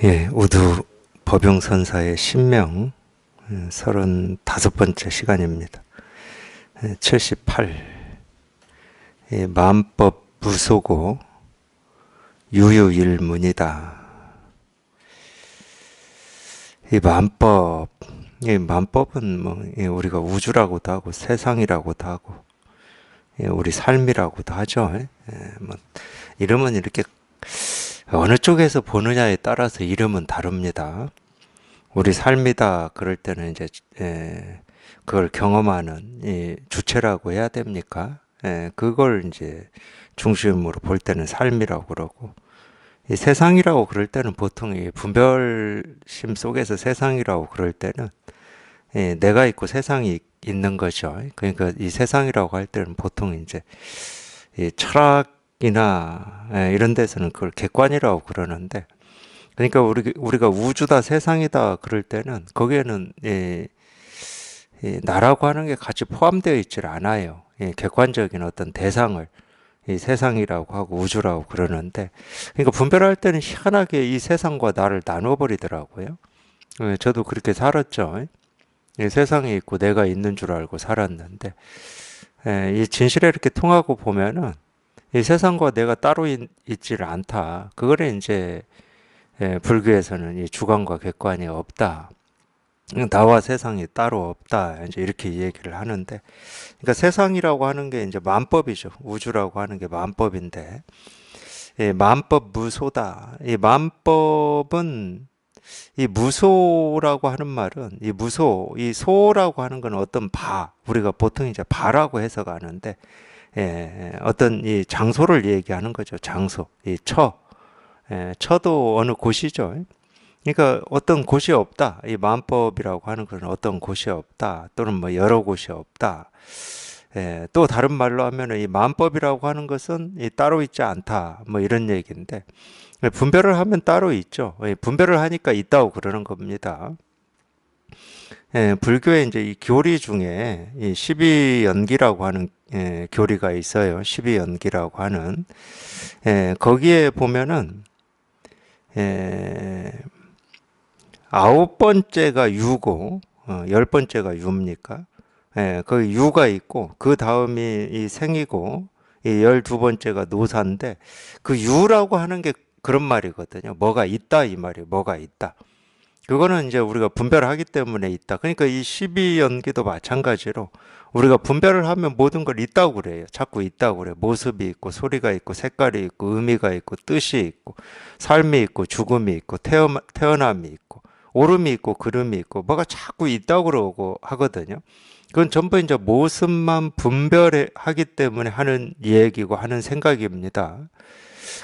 예, 우두 법용선사의 신명 35번째 시간입니다. 78. 만법 무소고 유유일문이다. 이 만법은 뭐 우리가 우주라고도 하고 세상이라고도 하고 우리 삶이라고도 하죠. 뭐 이름은 이렇게 어느 쪽에서 보느냐에 따라서 이름은 다릅니다. 우리 삶이다 그럴 때는 이제 그걸 경험하는 이 주체라고 해야 됩니까? 그걸 이제 중심으로 볼 때는 삶이라고 그러고, 이 세상이라고 그럴 때는 보통 이 분별심 속에서 세상이라고 그럴 때는 내가 있고 세상이 있는 거죠. 그러니까 이 세상이라고 할 때는 보통 이제 이 철학이나 이런 데서는 그걸 객관이라고 그러는데, 그러니까 우리가 우주다 세상이다 그럴 때는 거기에는 나라고 하는 게 같이 포함되어 있질 않아요. 객관적인 어떤 대상을 이 세상이라고 하고 우주라고 그러는데, 그러니까 분별할 때는 희한하게 이 세상과 나를 나누어 버리더라고요. 저도 그렇게 살았죠. 이 세상에 있고 내가 있는 줄 알고 살았는데, 이 진실에 이렇게 통하고 보면은 이 세상과 내가 따로 있지를 않다. 그거를 이제 불교에서는 이 주관과 객관이 없다. 나와 세상이 따로 없다. 이제 이렇게 얘기를 하는데, 그러니까 세상이라고 하는 게 이제 만법이죠. 우주라고 하는 게 만법인데, 만법 무소다. 이 만법은 이 무소라고 하는 말은 이 소라고 하는 건 어떤 우리가 보통 이제 바라고 해석하는데, 어떤 이 장소를 얘기하는 거죠. 장소, 처도 어느 곳이죠. 그러니까 어떤 곳이 없다. 이 만법이라고 하는 것은 어떤 곳이 없다. 또는 뭐 여러 곳이 없다. 또 다른 말로 하면은 이 만법이라고 하는 것은 따로 있지 않다. 뭐 이런 얘기인데, 분별을 하면 따로 있죠. 분별을 하니까 있다고 그러는 겁니다. 불교에 이제 이 교리 중에 이 십이연기라고 하는 교리가 있어요. 십이연기라고 하는. 거기에 보면은 아홉 번째가 유고, 열 번째가 유입니까? 거기 유가 있고, 그 다음이 이 생이고, 이 12번째가 노사인데, 그 유라고 하는 게 그런 말이거든요. 뭐가 있다, 이 말이에요. 뭐가 있다. 그거는 이제 우리가 분별하기 때문에 있다. 그러니까 이 12연기도 마찬가지로 우리가 분별을 하면 모든 걸 있다고 그래요. 자꾸 있다고 그래요. 모습이 있고, 소리가 있고, 색깔이 있고, 의미가 있고, 뜻이 있고, 삶이 있고, 죽음이 있고, 태어남이 있고, 오름이 있고, 그름이 있고, 뭐가 자꾸 있다고 그러고 하거든요. 그건 전부 이제 모습만 분별하기 때문에 하는 얘기고 하는 생각입니다.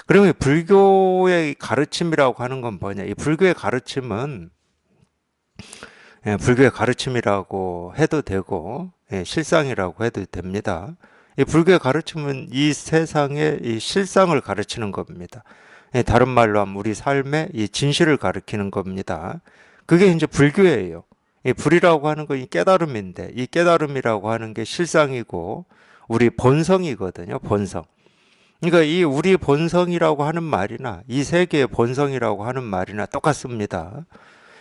그러면 불교의 가르침이라고 하는 건 뭐냐? 이 불교의 가르침은 불교의 가르침이라고 해도 되고, 실상이라고 해도 됩니다. 이 불교의 가르침은 이 세상의 이 실상을 가르치는 겁니다. 다른 말로 하면 우리 삶의 이 진실을 가르치는 겁니다. 그게 이제 불교예요. 이 불이라고 하는 건 이 깨달음인데, 이 깨달음이라고 하는 게 실상이고 우리 본성이거든요. 본성. 그러니까 이 우리 본성이라고 하는 말이나 이 세계의 본성이라고 하는 말이나 똑같습니다.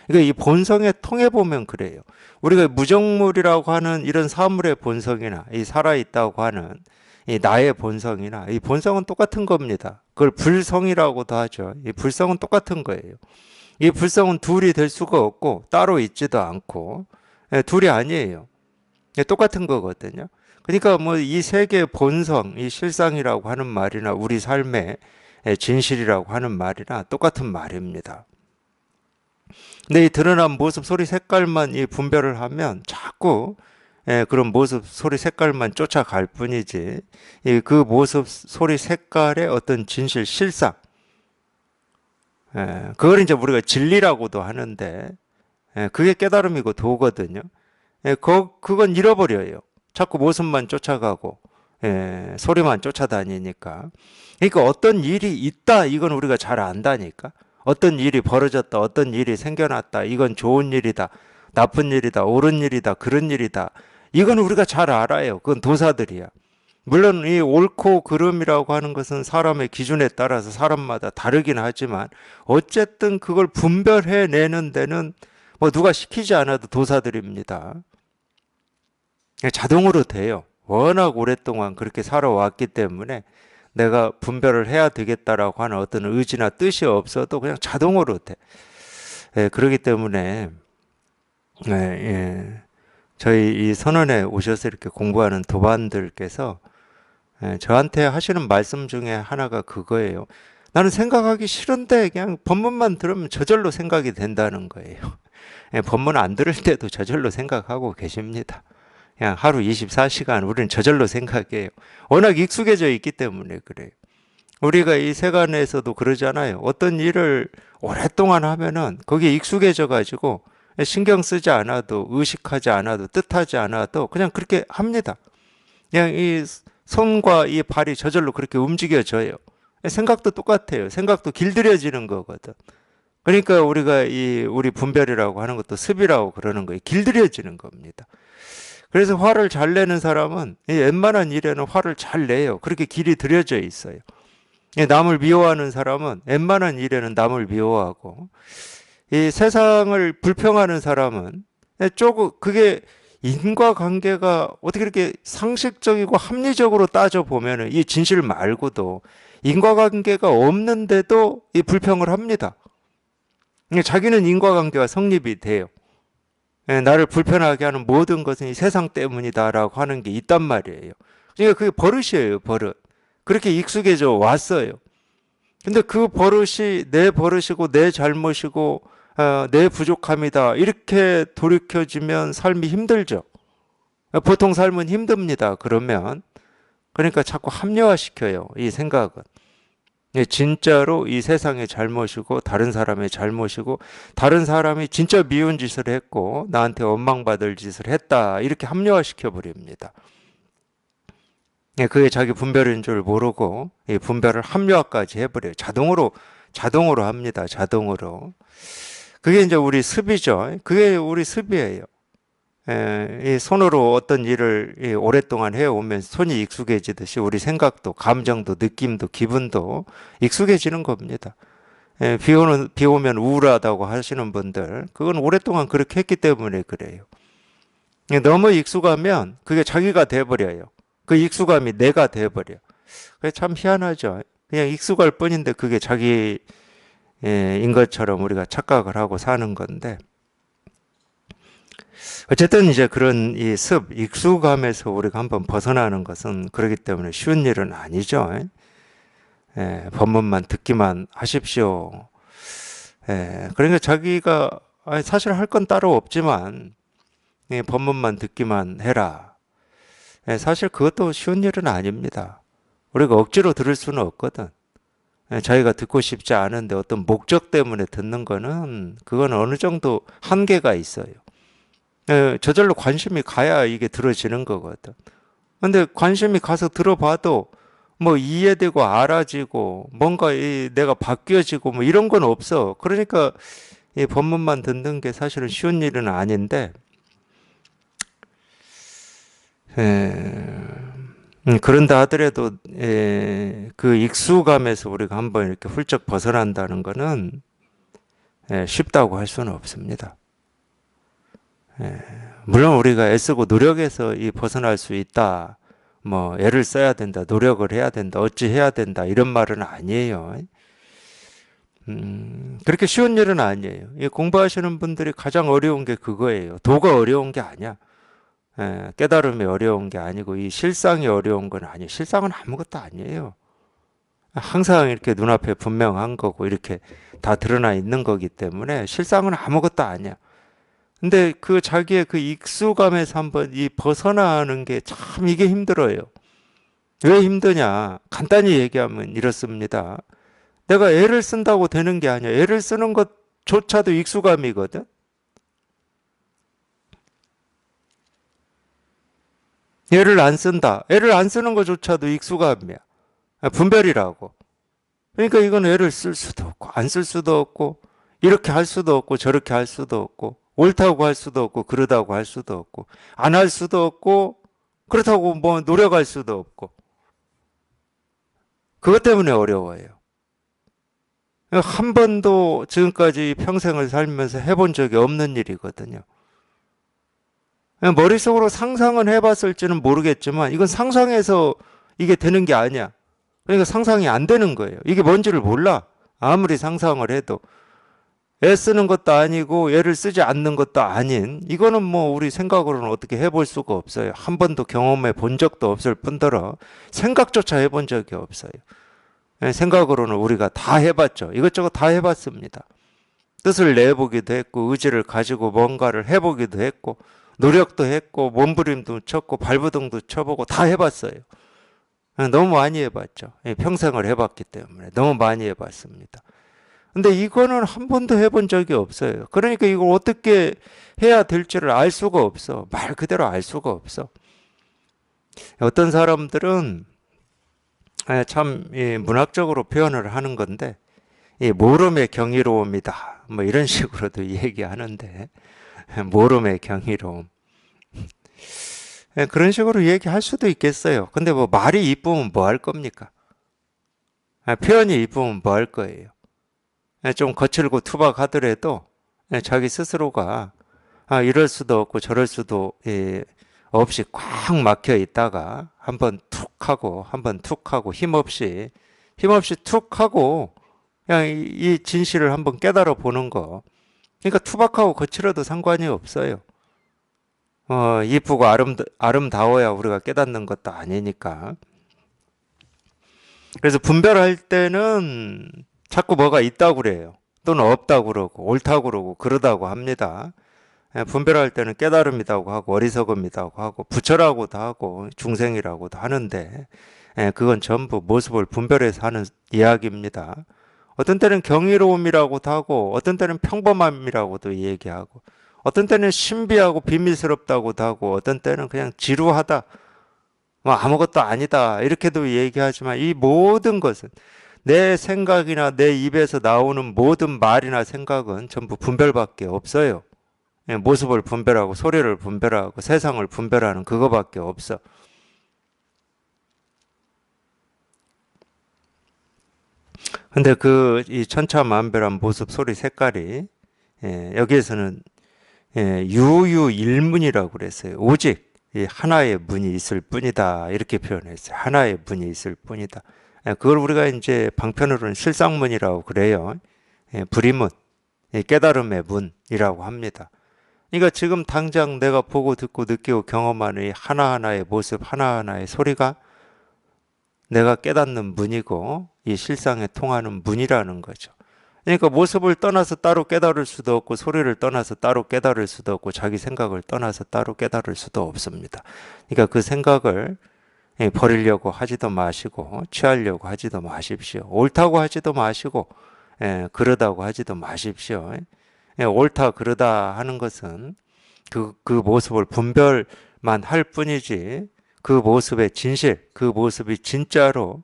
그러니까 이 본성에 통해 보면 그래요. 우리가 무정물이라고 하는 이런 사물의 본성이나 이 살아있다고 하는 이 나의 본성이나 이 본성은 똑같은 겁니다. 그걸 불성이라고도 하죠. 이 불성은 똑같은 거예요. 이 불성은 둘이 될 수가 없고 따로 있지도 않고 둘이 아니에요. 똑같은 거거든요. 그러니까 뭐 이 세계의 본성, 이 실상이라고 하는 말이나 우리 삶의 진실이라고 하는 말이나 똑같은 말입니다. 근데 이 드러난 모습, 소리, 색깔만 이 분별을 하면 자꾸 그런 모습, 소리, 색깔만 쫓아갈 뿐이지, 그 모습, 소리, 색깔의 어떤 진실, 실상, 그걸 이제 우리가 진리라고도 하는데, 그게 깨달음이고 도거든요. 그건 잃어버려요. 자꾸 모습만 쫓아가고, 소리만 쫓아다니니까. 그러니까 어떤 일이 있다, 이건 우리가 잘 안다니까. 어떤 일이 벌어졌다, 어떤 일이 생겨났다, 이건 좋은 일이다, 나쁜 일이다, 옳은 일이다, 그런 일이다. 이건 우리가 잘 알아요. 그건 도사들이야. 물론 이 옳고 그름이라고 하는 것은 사람의 기준에 따라서 사람마다 다르긴 하지만 어쨌든 그걸 분별해내는 데는 뭐 누가 시키지 않아도 도사들입니다. 자동으로 돼요. 워낙 오랫동안 그렇게 살아왔기 때문에 내가 분별을 해야 되겠다라고 하는 어떤 의지나 뜻이 없어도 그냥 자동으로 돼. 예, 그렇기 때문에 예, 예. 저희 이 선원에 오셔서 이렇게 공부하는 도반들께서 저한테 하시는 말씀 중에 하나가 그거예요. 나는 생각하기 싫은데 그냥 법문만 들으면 저절로 생각이 된다는 거예요. 예, 법문 안 들을 때도 저절로 생각하고 계십니다. 그냥 하루 24시간 우리는 저절로 생각해요. 워낙 익숙해져 있기 때문에 그래요. 우리가 이 세간에서도 그러잖아요. 어떤 일을 오랫동안 하면은 거기에 익숙해져 가지고 신경 쓰지 않아도 의식하지 않아도 뜻하지 않아도 그냥 그렇게 합니다. 그냥 이 손과 이 발이 저절로 그렇게 움직여져요. 생각도 똑같아요. 생각도 길들여지는 거거든. 그러니까 우리가 우리 분별이라고 하는 것도 습이라고 그러는 거예요. 길들여지는 겁니다. 그래서 화를 잘 내는 사람은 웬만한 일에는 화를 잘 내요. 그렇게 길이 들여져 있어요. 남을 미워하는 사람은 웬만한 일에는 남을 미워하고, 이 세상을 불평하는 사람은 조금 그게 인과관계가 어떻게 이렇게 상식적이고 합리적으로 따져보면 이 진실 말고도 인과관계가 없는데도 이 불평을 합니다. 자기는 인과관계가 성립이 돼요. 나를 불편하게 하는 모든 것은 이 세상 때문이다라고 하는 게 있단 말이에요. 그러니까 그게 버릇이에요, 버릇. 그렇게 익숙해져 왔어요. 근데 그 버릇이 내 버릇이고 내 잘못이고 내 부족함이다. 이렇게 돌이켜지면 삶이 힘들죠. 보통 삶은 힘듭니다. 그러면 그러니까 자꾸 합리화시켜요. 이 생각은. 진짜로 이 세상의 잘못이고 다른 사람의 잘못이고 다른 사람이 진짜 미운 짓을 했고 나한테 원망받을 짓을 했다. 이렇게 합리화시켜 버립니다. 그게 자기 분별인 줄 모르고 이 분별을 합리화까지 해버려요. 자동으로 합니다. 자동으로. 그게 이제 우리 습이죠. 그게 우리 습이에요. 이 손으로 어떤 일을 오랫동안 해오면 손이 익숙해지듯이 우리 생각도, 감정도, 느낌도, 기분도 익숙해지는 겁니다. 비 오면 우울하다고 하시는 분들, 그건 오랫동안 그렇게 했기 때문에 그래요. 너무 익숙하면 그게 자기가 돼버려요. 그 익숙함이 내가 돼버려. 그게 참 희한하죠. 그냥 익숙할 뿐인데 그게 자기인 것처럼 우리가 착각을 하고 사는 건데. 어쨌든 이제 그런 이 익숙함에서 우리가 한번 벗어나는 것은 그렇기 때문에 쉬운 일은 아니죠. 법문만 듣기만 하십시오. 그러니까 자기가 사실 할 건 따로 없지만 법문만 듣기만 해라. 사실 그것도 쉬운 일은 아닙니다. 우리가 억지로 들을 수는 없거든. 자기가 듣고 싶지 않은데 어떤 목적 때문에 듣는 거는 그건 어느 정도 한계가 있어요. 저절로 관심이 가야 이게 들어지는 거거든. 근데 관심이 가서 들어봐도 뭐 이해되고 알아지고 뭔가 내가 바뀌어지고 뭐 이런 건 없어. 그러니까 이 법문만 듣는 게 사실은 쉬운 일은 아닌데, 그런다 하더라도 그 익숙함에서 우리가 한번 이렇게 훌쩍 벗어난다는 거는 쉽다고 할 수는 없습니다. 물론 우리가 애쓰고 노력해서 벗어날 수 있다. 뭐 애를 써야 된다. 노력을 해야 된다. 어찌 해야 된다. 이런 말은 아니에요. 그렇게 쉬운 일은 아니에요. 공부하시는 분들이 가장 어려운 게 그거예요. 도가 어려운 게 아니야. 깨달음이 어려운 게 아니고 이 실상이 어려운 건 아니에요. 실상은 아무것도 아니에요. 항상 이렇게 눈앞에 분명한 거고 이렇게 다 드러나 있는 거기 때문에 실상은 아무것도 아니야. 근데 그 자기의 그 익숙함에서 한번 벗어나는 게 참 이게 힘들어요. 왜 힘드냐? 간단히 얘기하면 이렇습니다. 내가 애를 쓴다고 되는 게 아니야. 애를 쓰는 것조차도 익숙함이거든. 애를 안 쓴다. 애를 안 쓰는 것조차도 익숙함이야. 분별이라고. 그러니까 이건 애를 쓸 수도 없고 안 쓸 수도 없고 이렇게 할 수도 없고 저렇게 할 수도 없고 옳다고 할 수도 없고 그러다고 할 수도 없고 안 할 수도 없고 그렇다고 뭐 노력할 수도 없고. 그것 때문에 어려워요. 한 번도 지금까지 평생을 살면서 해본 적이 없는 일이거든요. 머릿속으로 상상은 해봤을지는 모르겠지만 이건 상상해서 이게 되는 게 아니야. 그러니까 상상이 안 되는 거예요. 이게 뭔지를 몰라. 아무리 상상을 해도. 애 쓰는 것도 아니고 애를 쓰지 않는 것도 아닌, 이거는 뭐 우리 생각으로는 어떻게 해볼 수가 없어요. 한 번도 경험해 본 적도 없을 뿐더러 생각조차 해본 적이 없어요. 생각으로는 우리가 다 해봤죠. 이것저것 다 해봤습니다. 뜻을 내보기도 했고 의지를 가지고 뭔가를 해보기도 했고 노력도 했고 몸부림도 쳤고 발버둥도 쳐보고 다 해봤어요. 너무 많이 해봤죠. 평생을 해봤기 때문에 너무 많이 해봤습니다. 근데 이거는 한 번도 해본 적이 없어요. 그러니까 이걸 어떻게 해야 될지를 알 수가 없어. 말 그대로 알 수가 없어. 어떤 사람들은 참 문학적으로 표현을 하는 건데 모름의 경이로움이다. 뭐 이런 식으로도 얘기하는데 모름의 경이로움. 그런 식으로 얘기할 수도 있겠어요. 근데 뭐 말이 이쁘면 뭐 할 겁니까? 표현이 이쁘면 뭐 할 거예요? 좀 거칠고 투박하더라도 자기 스스로가 이럴 수도 없고 저럴 수도 없이 꽉 막혀 있다가 한번 툭 하고 한번 툭 하고 힘없이 툭 하고 그냥 이 진실을 한번 깨달아 보는 거. 그러니까 투박하고 거칠어도 상관이 없어요. 이쁘고 아름다워야 우리가 깨닫는 것도 아니니까. 그래서 분별할 때는 자꾸 뭐가 있다고 그래요. 또는 없다고 그러고 옳다고 그러고 그러다고 합니다. 분별할 때는 깨달음이라고 하고 어리석음이라고 하고 부처라고도 하고 중생이라고도 하는데 그건 전부 모습을 분별해서 하는 이야기입니다. 어떤 때는 경이로움이라고도 하고 어떤 때는 평범함이라고도 얘기하고 어떤 때는 신비하고 비밀스럽다고도 하고 어떤 때는 그냥 지루하다 뭐 아무것도 아니다 이렇게도 얘기하지만 이 모든 것은 내 생각이나 내 입에서 나오는 모든 말이나 생각은 전부 분별밖에 없어요. 모습을 분별하고 소리를 분별하고 세상을 분별하는 그거밖에 없어. 근데 이 천차만별한 모습, 소리, 색깔이 여기에서는 유유일문이라고 그랬어요. 오직 하나의 문이 있을 뿐이다 이렇게 표현했어요. 하나의 문이 있을 뿐이다. 그걸 우리가 이제 방편으로는 실상문이라고 그래요. 불이문, 깨달음의 문이라고 합니다. 그러니까 지금 당장 내가 보고 듣고 느끼고 경험하는 이 하나하나의 모습, 하나하나의 소리가 내가 깨닫는 문이고 이 실상에 통하는 문이라는 거죠. 그러니까 모습을 떠나서 따로 깨달을 수도 없고 소리를 떠나서 따로 깨달을 수도 없고 자기 생각을 떠나서 따로 깨달을 수도 없습니다. 그러니까 그 생각을 버리려고 하지도 마시고 취하려고 하지도 마십시오. 옳다고 하지도 마시고 그러다고 하지도 마십시오. 옳다 그러다 하는 것은 그 모습을 분별만 할 뿐이지 그 모습의 진실, 그 모습이 진짜로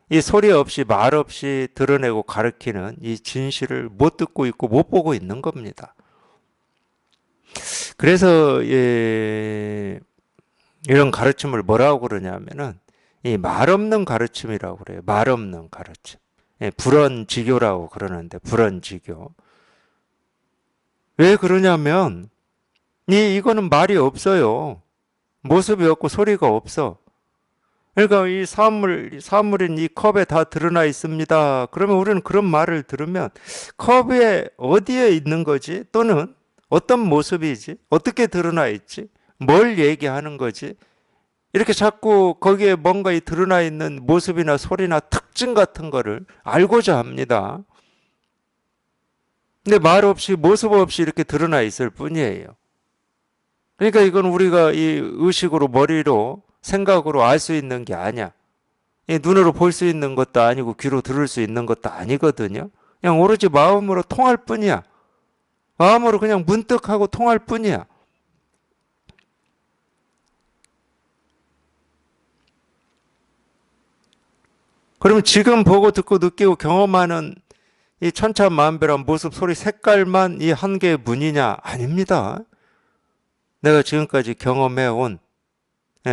이 소리 없이 말 없이 드러내고 가르치는 이 진실을 못 듣고 있고 못 보고 있는 겁니다. 그래서 이런 가르침을 뭐라고 그러냐면은 이 말 없는 가르침이라고 그래요. 말 없는 가르침. 불언지교라고 그러는데 불언지교. 왜 그러냐면 이거는 말이 없어요. 모습이 없고 소리가 없어. 그러니까 이 사물인 이 컵에 다 드러나 있습니다. 그러면 우리는 그런 말을 들으면 컵에 어디에 있는 거지? 또는 어떤 모습이지? 어떻게 드러나 있지? 뭘 얘기하는 거지? 이렇게 자꾸 거기에 뭔가 드러나 있는 모습이나 소리나 특징 같은 거를 알고자 합니다. 근데 말 없이 모습 없이 이렇게 드러나 있을 뿐이에요. 그러니까 이건 우리가 이 의식으로 머리로 생각으로 알 수 있는 게 아니야. 눈으로 볼 수 있는 것도 아니고 귀로 들을 수 있는 것도 아니거든요. 그냥 오로지 마음으로 통할 뿐이야. 마음으로 그냥 문득하고 통할 뿐이야. 그러면 지금 보고 듣고 느끼고 경험하는 이 천차만별한 모습, 소리, 색깔만 이 한 개의 문이냐? 아닙니다. 내가 지금까지 경험해온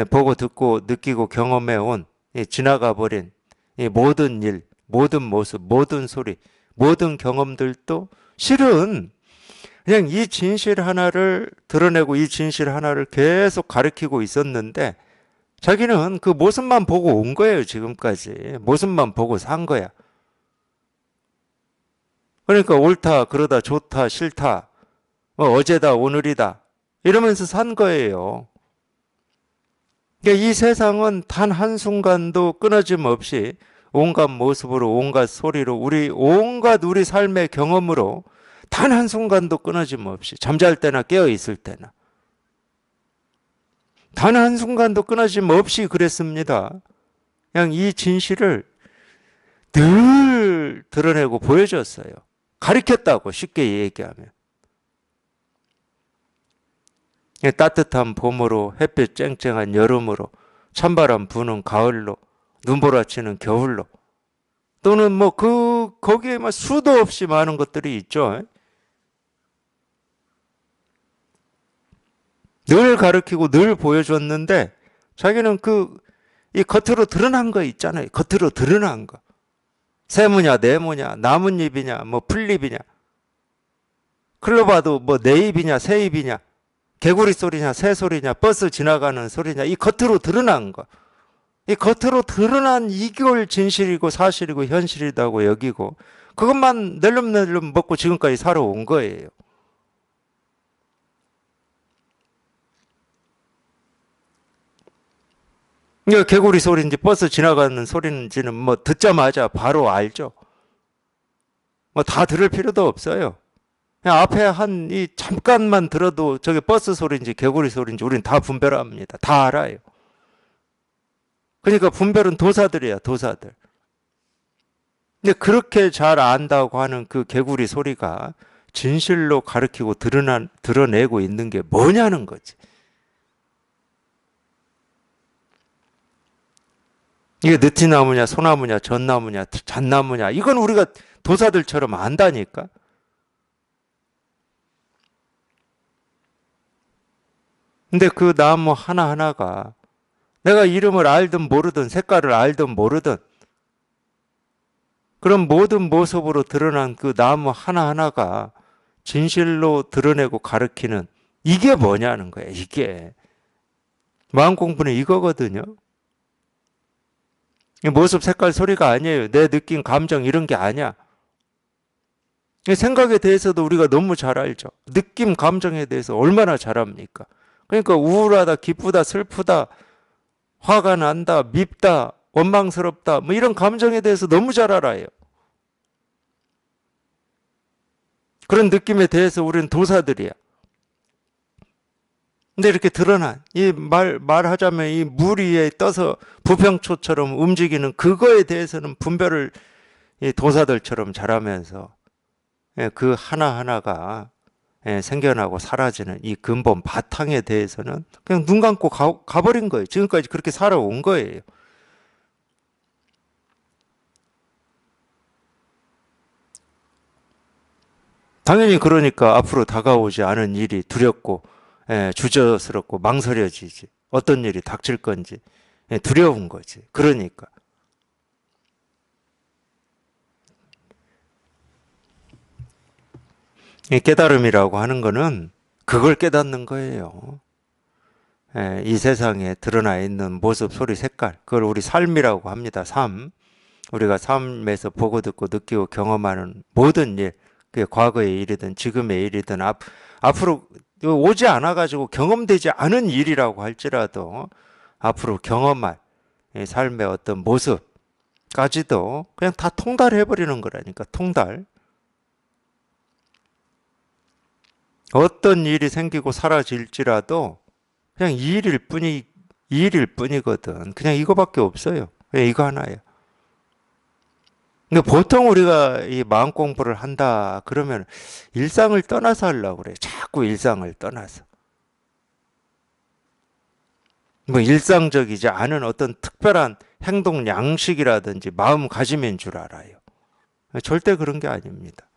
보고 듣고 느끼고 경험해 온 지나가 버린 이 모든 일, 모든 모습, 모든 소리, 모든 경험들도 실은 그냥 이 진실 하나를 드러내고 이 진실 하나를 계속 가리키고 있었는데 자기는 그 모습만 보고 온 거예요, 지금까지. 모습만 보고 산 거야. 그러니까 옳다, 그러다, 좋다, 싫다, 뭐 어제다, 오늘이다 이러면서 산 거예요. 그러니까 이 세상은 단 한순간도 끊어짐 없이 온갖 모습으로, 온갖 소리로, 온갖 우리 삶의 경험으로 단 한순간도 끊어짐 없이 잠잘 때나 깨어 있을 때나 단 한순간도 끊어짐 없이 그랬습니다. 그냥 이 진실을 늘 드러내고 보여줬어요. 가리켰다고 쉽게 얘기하면. 따뜻한 봄으로, 햇빛 쨍쨍한 여름으로, 찬바람 부는 가을로, 눈보라치는 겨울로, 또는 뭐 거기에 막 수도 없이 많은 것들이 있죠. 늘 가르치고 늘 보여줬는데 자기는 이 겉으로 드러난 거 있잖아요. 겉으로 드러난 거. 새무냐, 네모냐, 나뭇잎이냐, 뭐 풀잎이냐, 클로바도 뭐 네잎이냐, 새잎이냐, 개구리 소리냐, 새 소리냐, 버스 지나가는 소리냐, 이 겉으로 드러난 거. 이 겉으로 드러난 이걸 진실이고 사실이고 현실이라고 여기고 그것만 낼름낼름 먹고 지금까지 살아온 거예요. 이게 개구리 소리인지 버스 지나가는 소리인지는 뭐 듣자마자 바로 알죠. 뭐 다 들을 필요도 없어요. 그냥 앞에 이 잠깐만 들어도 저게 버스 소리인지 개구리 소리인지 우리는 다 분별합니다. 다 알아요. 그러니까 분별은 도사들이야, 도사들. 근데 그렇게 잘 안다고 하는 그 개구리 소리가 진실로 가리키고 드러내고 있는 게 뭐냐는 거지. 이게 느티나무냐, 소나무냐, 전나무냐, 잣나무냐, 이건 우리가 도사들처럼 안다니까. 근데 그 나무 하나하나가 내가 이름을 알든 모르든 색깔을 알든 모르든 그런 모든 모습으로 드러난 그 나무 하나하나가 진실로 드러내고 가르치는 이게 뭐냐는 거야, 이게. 마음 공부는 이거거든요. 모습, 색깔, 소리가 아니에요. 내 느낌, 감정 이런 게 아니야. 생각에 대해서도 우리가 너무 잘 알죠. 느낌, 감정에 대해서 얼마나 잘 압니까? 그러니까 우울하다, 기쁘다, 슬프다, 화가 난다, 밉다, 원망스럽다, 뭐 이런 감정에 대해서 너무 잘 알아요. 그런 느낌에 대해서 우리는 도사들이야. 근데 이렇게 드러난, 말하자면 이 물 위에 떠서 부평초처럼 움직이는 그거에 대해서는 분별을 이 도사들처럼 잘하면서 그 하나하나가 생겨나고 사라지는 이 근본 바탕에 대해서는 그냥 눈 감고 가버린 거예요. 지금까지 그렇게 살아온 거예요. 당연히 그러니까 앞으로 다가오지 않은 일이 두렵고 주저스럽고 망설여지지. 어떤 일이 닥칠 건지 두려운 거지. 그러니까. 이 깨달음이라고 하는 거는 그걸 깨닫는 거예요. 이 세상에 드러나 있는 모습, 소리, 색깔. 그걸 우리 삶이라고 합니다. 삶. 우리가 삶에서 보고 듣고 느끼고 경험하는 모든 일. 그게 과거의 일이든 지금의 일이든 앞으로 오지 않아가지고 경험되지 않은 일이라고 할지라도 앞으로 경험할 삶의 어떤 모습까지도 그냥 다 통달해버리는 거라니까. 통달. 어떤 일이 생기고 사라질지라도 그냥 이 일일 뿐이거든. 그냥 이거밖에 없어요. 그냥 이거 하나예요. 근데 보통 우리가 이 마음 공부를 한다 그러면 일상을 떠나서 하려고 그래. 자꾸 일상을 떠나서. 뭐 일상적이지 않은 어떤 특별한 행동 양식이라든지 마음가짐인 줄 알아요. 절대 그런 게 아닙니다.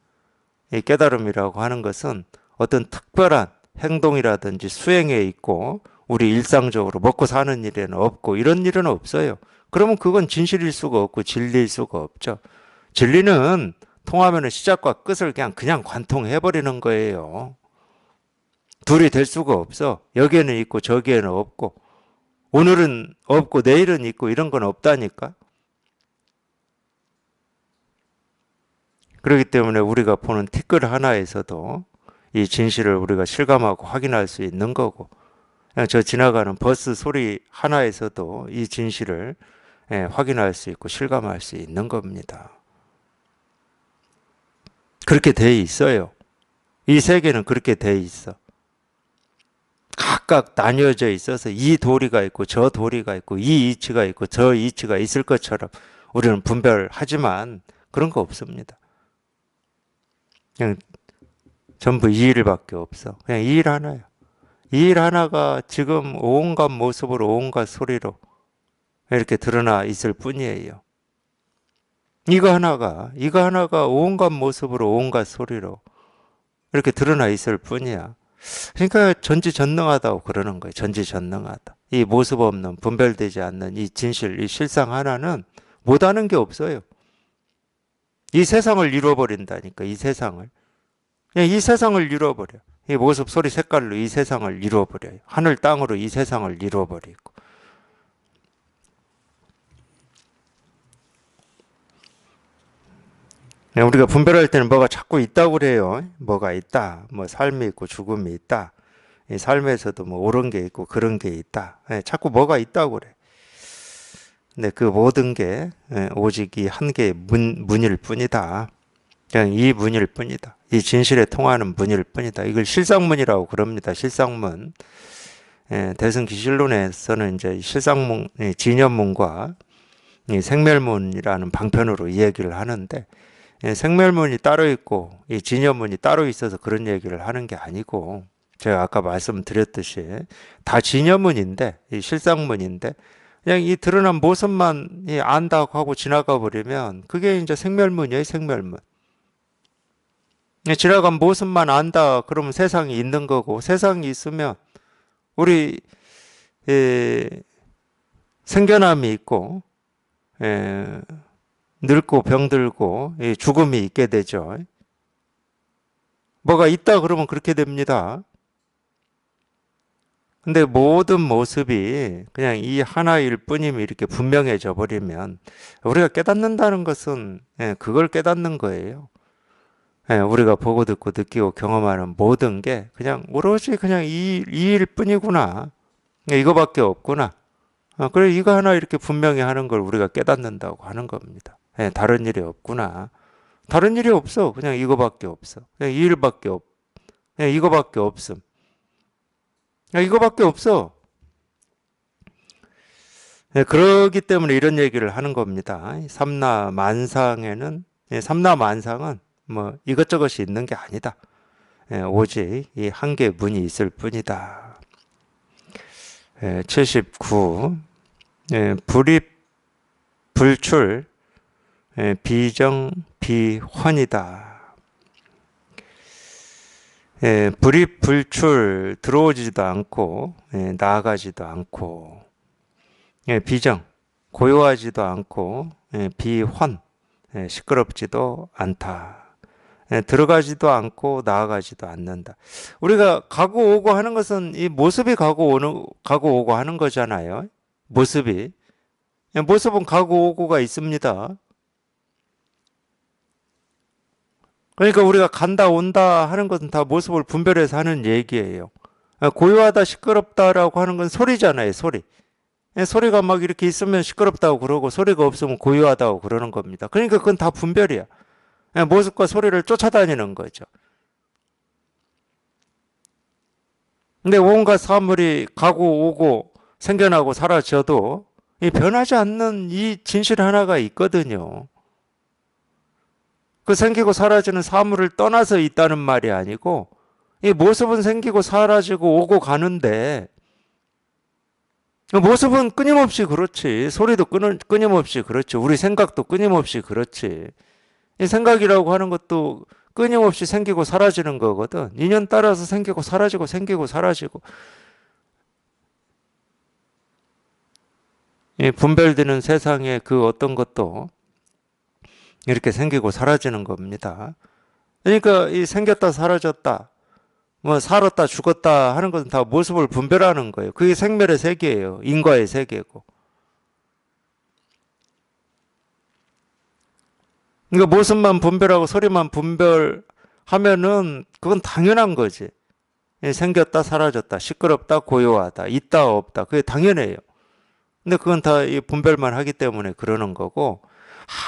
이 깨달음이라고 하는 것은 어떤 특별한 행동이라든지 수행에 있고 우리 일상적으로 먹고 사는 일에는 없고 이런 일은 없어요. 그러면 그건 진실일 수가 없고 진리일 수가 없죠. 진리는 통하면 시작과 끝을 그냥 관통해버리는 거예요. 둘이 될 수가 없어. 여기에는 있고 저기에는 없고 오늘은 없고 내일은 있고 이런 건 없다니까. 그렇기 때문에 우리가 보는 티끌 하나에서도 이 진실을 우리가 실감하고 확인할 수 있는 거고 그냥 저 지나가는 버스 소리 하나에서도 이 진실을 확인할 수 있고 실감할 수 있는 겁니다. 그렇게 돼 있어요. 이 세계는 그렇게 돼 있어. 각각 나뉘어져 있어서 이 도리가 있고 저 도리가 있고 이 이치가 있고 저 이치가 있을 것처럼 우리는 분별하지만 그런 거 없습니다. 그냥 전부 이 일밖에 없어. 그냥 이 일 하나야. 이 일 하나가 지금 온갖 모습으로 온갖 소리로 이렇게 드러나 있을 뿐이에요. 이거 하나가 온갖 모습으로 온갖 소리로 이렇게 드러나 있을 뿐이야. 그러니까 전지전능하다고 그러는 거예요. 전지전능하다. 이 모습 없는 분별되지 않는 이 진실, 이 실상 하나는 못하는 게 없어요. 이 세상을 잃어버린다니까. 이 세상을. 그냥 이 세상을 잃어버려. 이 모습, 소리, 색깔로 이 세상을 잃어버려요. 하늘, 땅으로 이 세상을 잃어버리고. 우리가 분별할 때는 뭐가 자꾸 있다고 그래요. 뭐가 있다. 뭐 삶이 있고 죽음이 있다. 이 삶에서도 뭐 옳은 게 있고 그런 게 있다. 자꾸 뭐가 있다고 그래. 근데 그 모든 게 오직 이 한 개의 문일 뿐이다. 그냥 이 문일 뿐이다. 이 진실에 통하는 문일 뿐이다. 이걸 실상문이라고 그럽니다. 실상문. 대승기실론에서는 이제 실상문, 진현문과 생멸문이라는 방편으로 이 얘기를 하는데 생멸문이 따로 있고 이 진현문이 따로 있어서 그런 얘기를 하는 게 아니고 제가 아까 말씀드렸듯이 다 진현문인데 이 실상문인데 그냥 이 드러난 모습만 안다고 하고 지나가 버리면 그게 이제 생멸문이에요. 생멸문. 지나간 모습만 안다 그러면 세상이 있는 거고 세상이 있으면 우리 생겨남이 있고 늙고 병들고 죽음이 있게 되죠. 뭐가 있다 그러면 그렇게 됩니다. 근데 모든 모습이 그냥 이 하나일 뿐임이 이렇게 분명해져 버리면 우리가 깨닫는다는 것은 그걸 깨닫는 거예요. 우리가 보고 듣고 느끼고 경험하는 모든 게 그냥 오로지 그냥 이 일 뿐이구나. 이거밖에 없구나. 그래 이거 하나 이렇게 분명히 하는 걸 우리가 깨닫는다고 하는 겁니다. 다른 일이 없구나. 다른 일이 없어. 그냥 이거밖에 없어. 그냥 이 일밖에 없. 그냥 이거밖에 없음. 그냥 이거밖에 없어. 그러기 때문에 이런 얘기를 하는 겁니다. 삼라만상에는 삼라만상은 뭐 이것저것이 있는 게 아니다. 오직 이 한 개의 문이 있을 뿐이다. 79. 불입 불출 비정 비환이다. 불입 불출 들어오지도 않고 나아가지도 않고 비정 고요하지도 않고 비환 시끄럽지도 않다. 들어가지도 않고 나아가지도 않는다. 우리가 가고 오고 하는 것은 이 모습이 가고 오고 하는 거잖아요. 모습은 가고 오고가 있습니다. 그러니까 우리가 간다 온다 하는 것은 다 모습을 분별해서 하는 얘기예요. 고요하다 시끄럽다라고 하는 건 소리잖아요. 소리. 소리가 막 이렇게 있으면 시끄럽다고 그러고 소리가 없으면 고요하다고 그러는 겁니다. 그러니까 그건 다 분별이야. 모습과 소리를 쫓아다니는 거죠. 근데 온갖 사물이 가고 오고 생겨나고 사라져도 변하지 않는 이 진실 하나가 있거든요. 그 생기고 사라지는 사물을 떠나서 있다는 말이 아니고 이 모습은 생기고 사라지고 오고 가는데 모습은 끊임없이 그렇지. 소리도 끊임없이 그렇지. 우리 생각도 끊임없이 그렇지. 이 생각이라고 하는 것도 끊임없이 생기고 사라지는 거거든. 인연 따라서 생기고 사라지고 생기고 사라지고. 이 분별되는 세상에 그 어떤 것도 이렇게 생기고 사라지는 겁니다. 그러니까 이 생겼다 사라졌다, 뭐 살았다 죽었다 하는 것은 다 모습을 분별하는 거예요. 그게 생멸의 세계예요. 인과의 세계고. 그러니까 모습만 분별하고 소리만 분별하면은 그건 당연한 거지. 생겼다 사라졌다, 시끄럽다 고요하다, 있다 없다, 그게 당연해요. 근데 그건 다 이 분별만 하기 때문에 그러는 거고,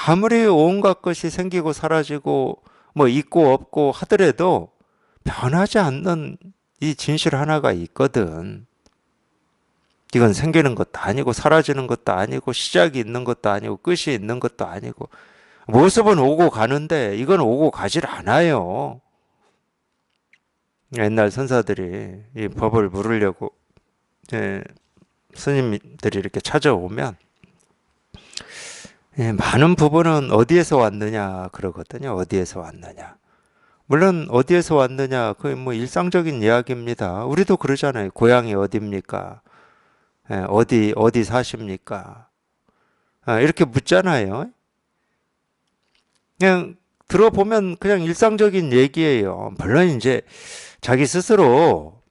아무리 온갖 것이 생기고 사라지고 뭐 있고 없고 하더라도 변하지 않는 이 진실 하나가 있거든. 이건 생기는 것도 아니고 사라지는 것도 아니고 시작이 있는 것도 아니고 끝이 있는 것도 아니고, 모습은 오고 가는데 이건 오고 가질 않아요. 옛날 선사들이 이 법을 물으려고 스님들이 이렇게 찾아오면 많은 부분은 어디에서 왔느냐 그러거든요. 어디에서 왔느냐. 물론 어디에서 왔느냐 그게 뭐 일상적인 이야기입니다. 우리도 그러잖아요. 고향이 어디입니까? 어디 사십니까? 이렇게 묻잖아요. 그냥 들어보면 그냥 일상적인 얘기예요. 물론 이제 자기 스스로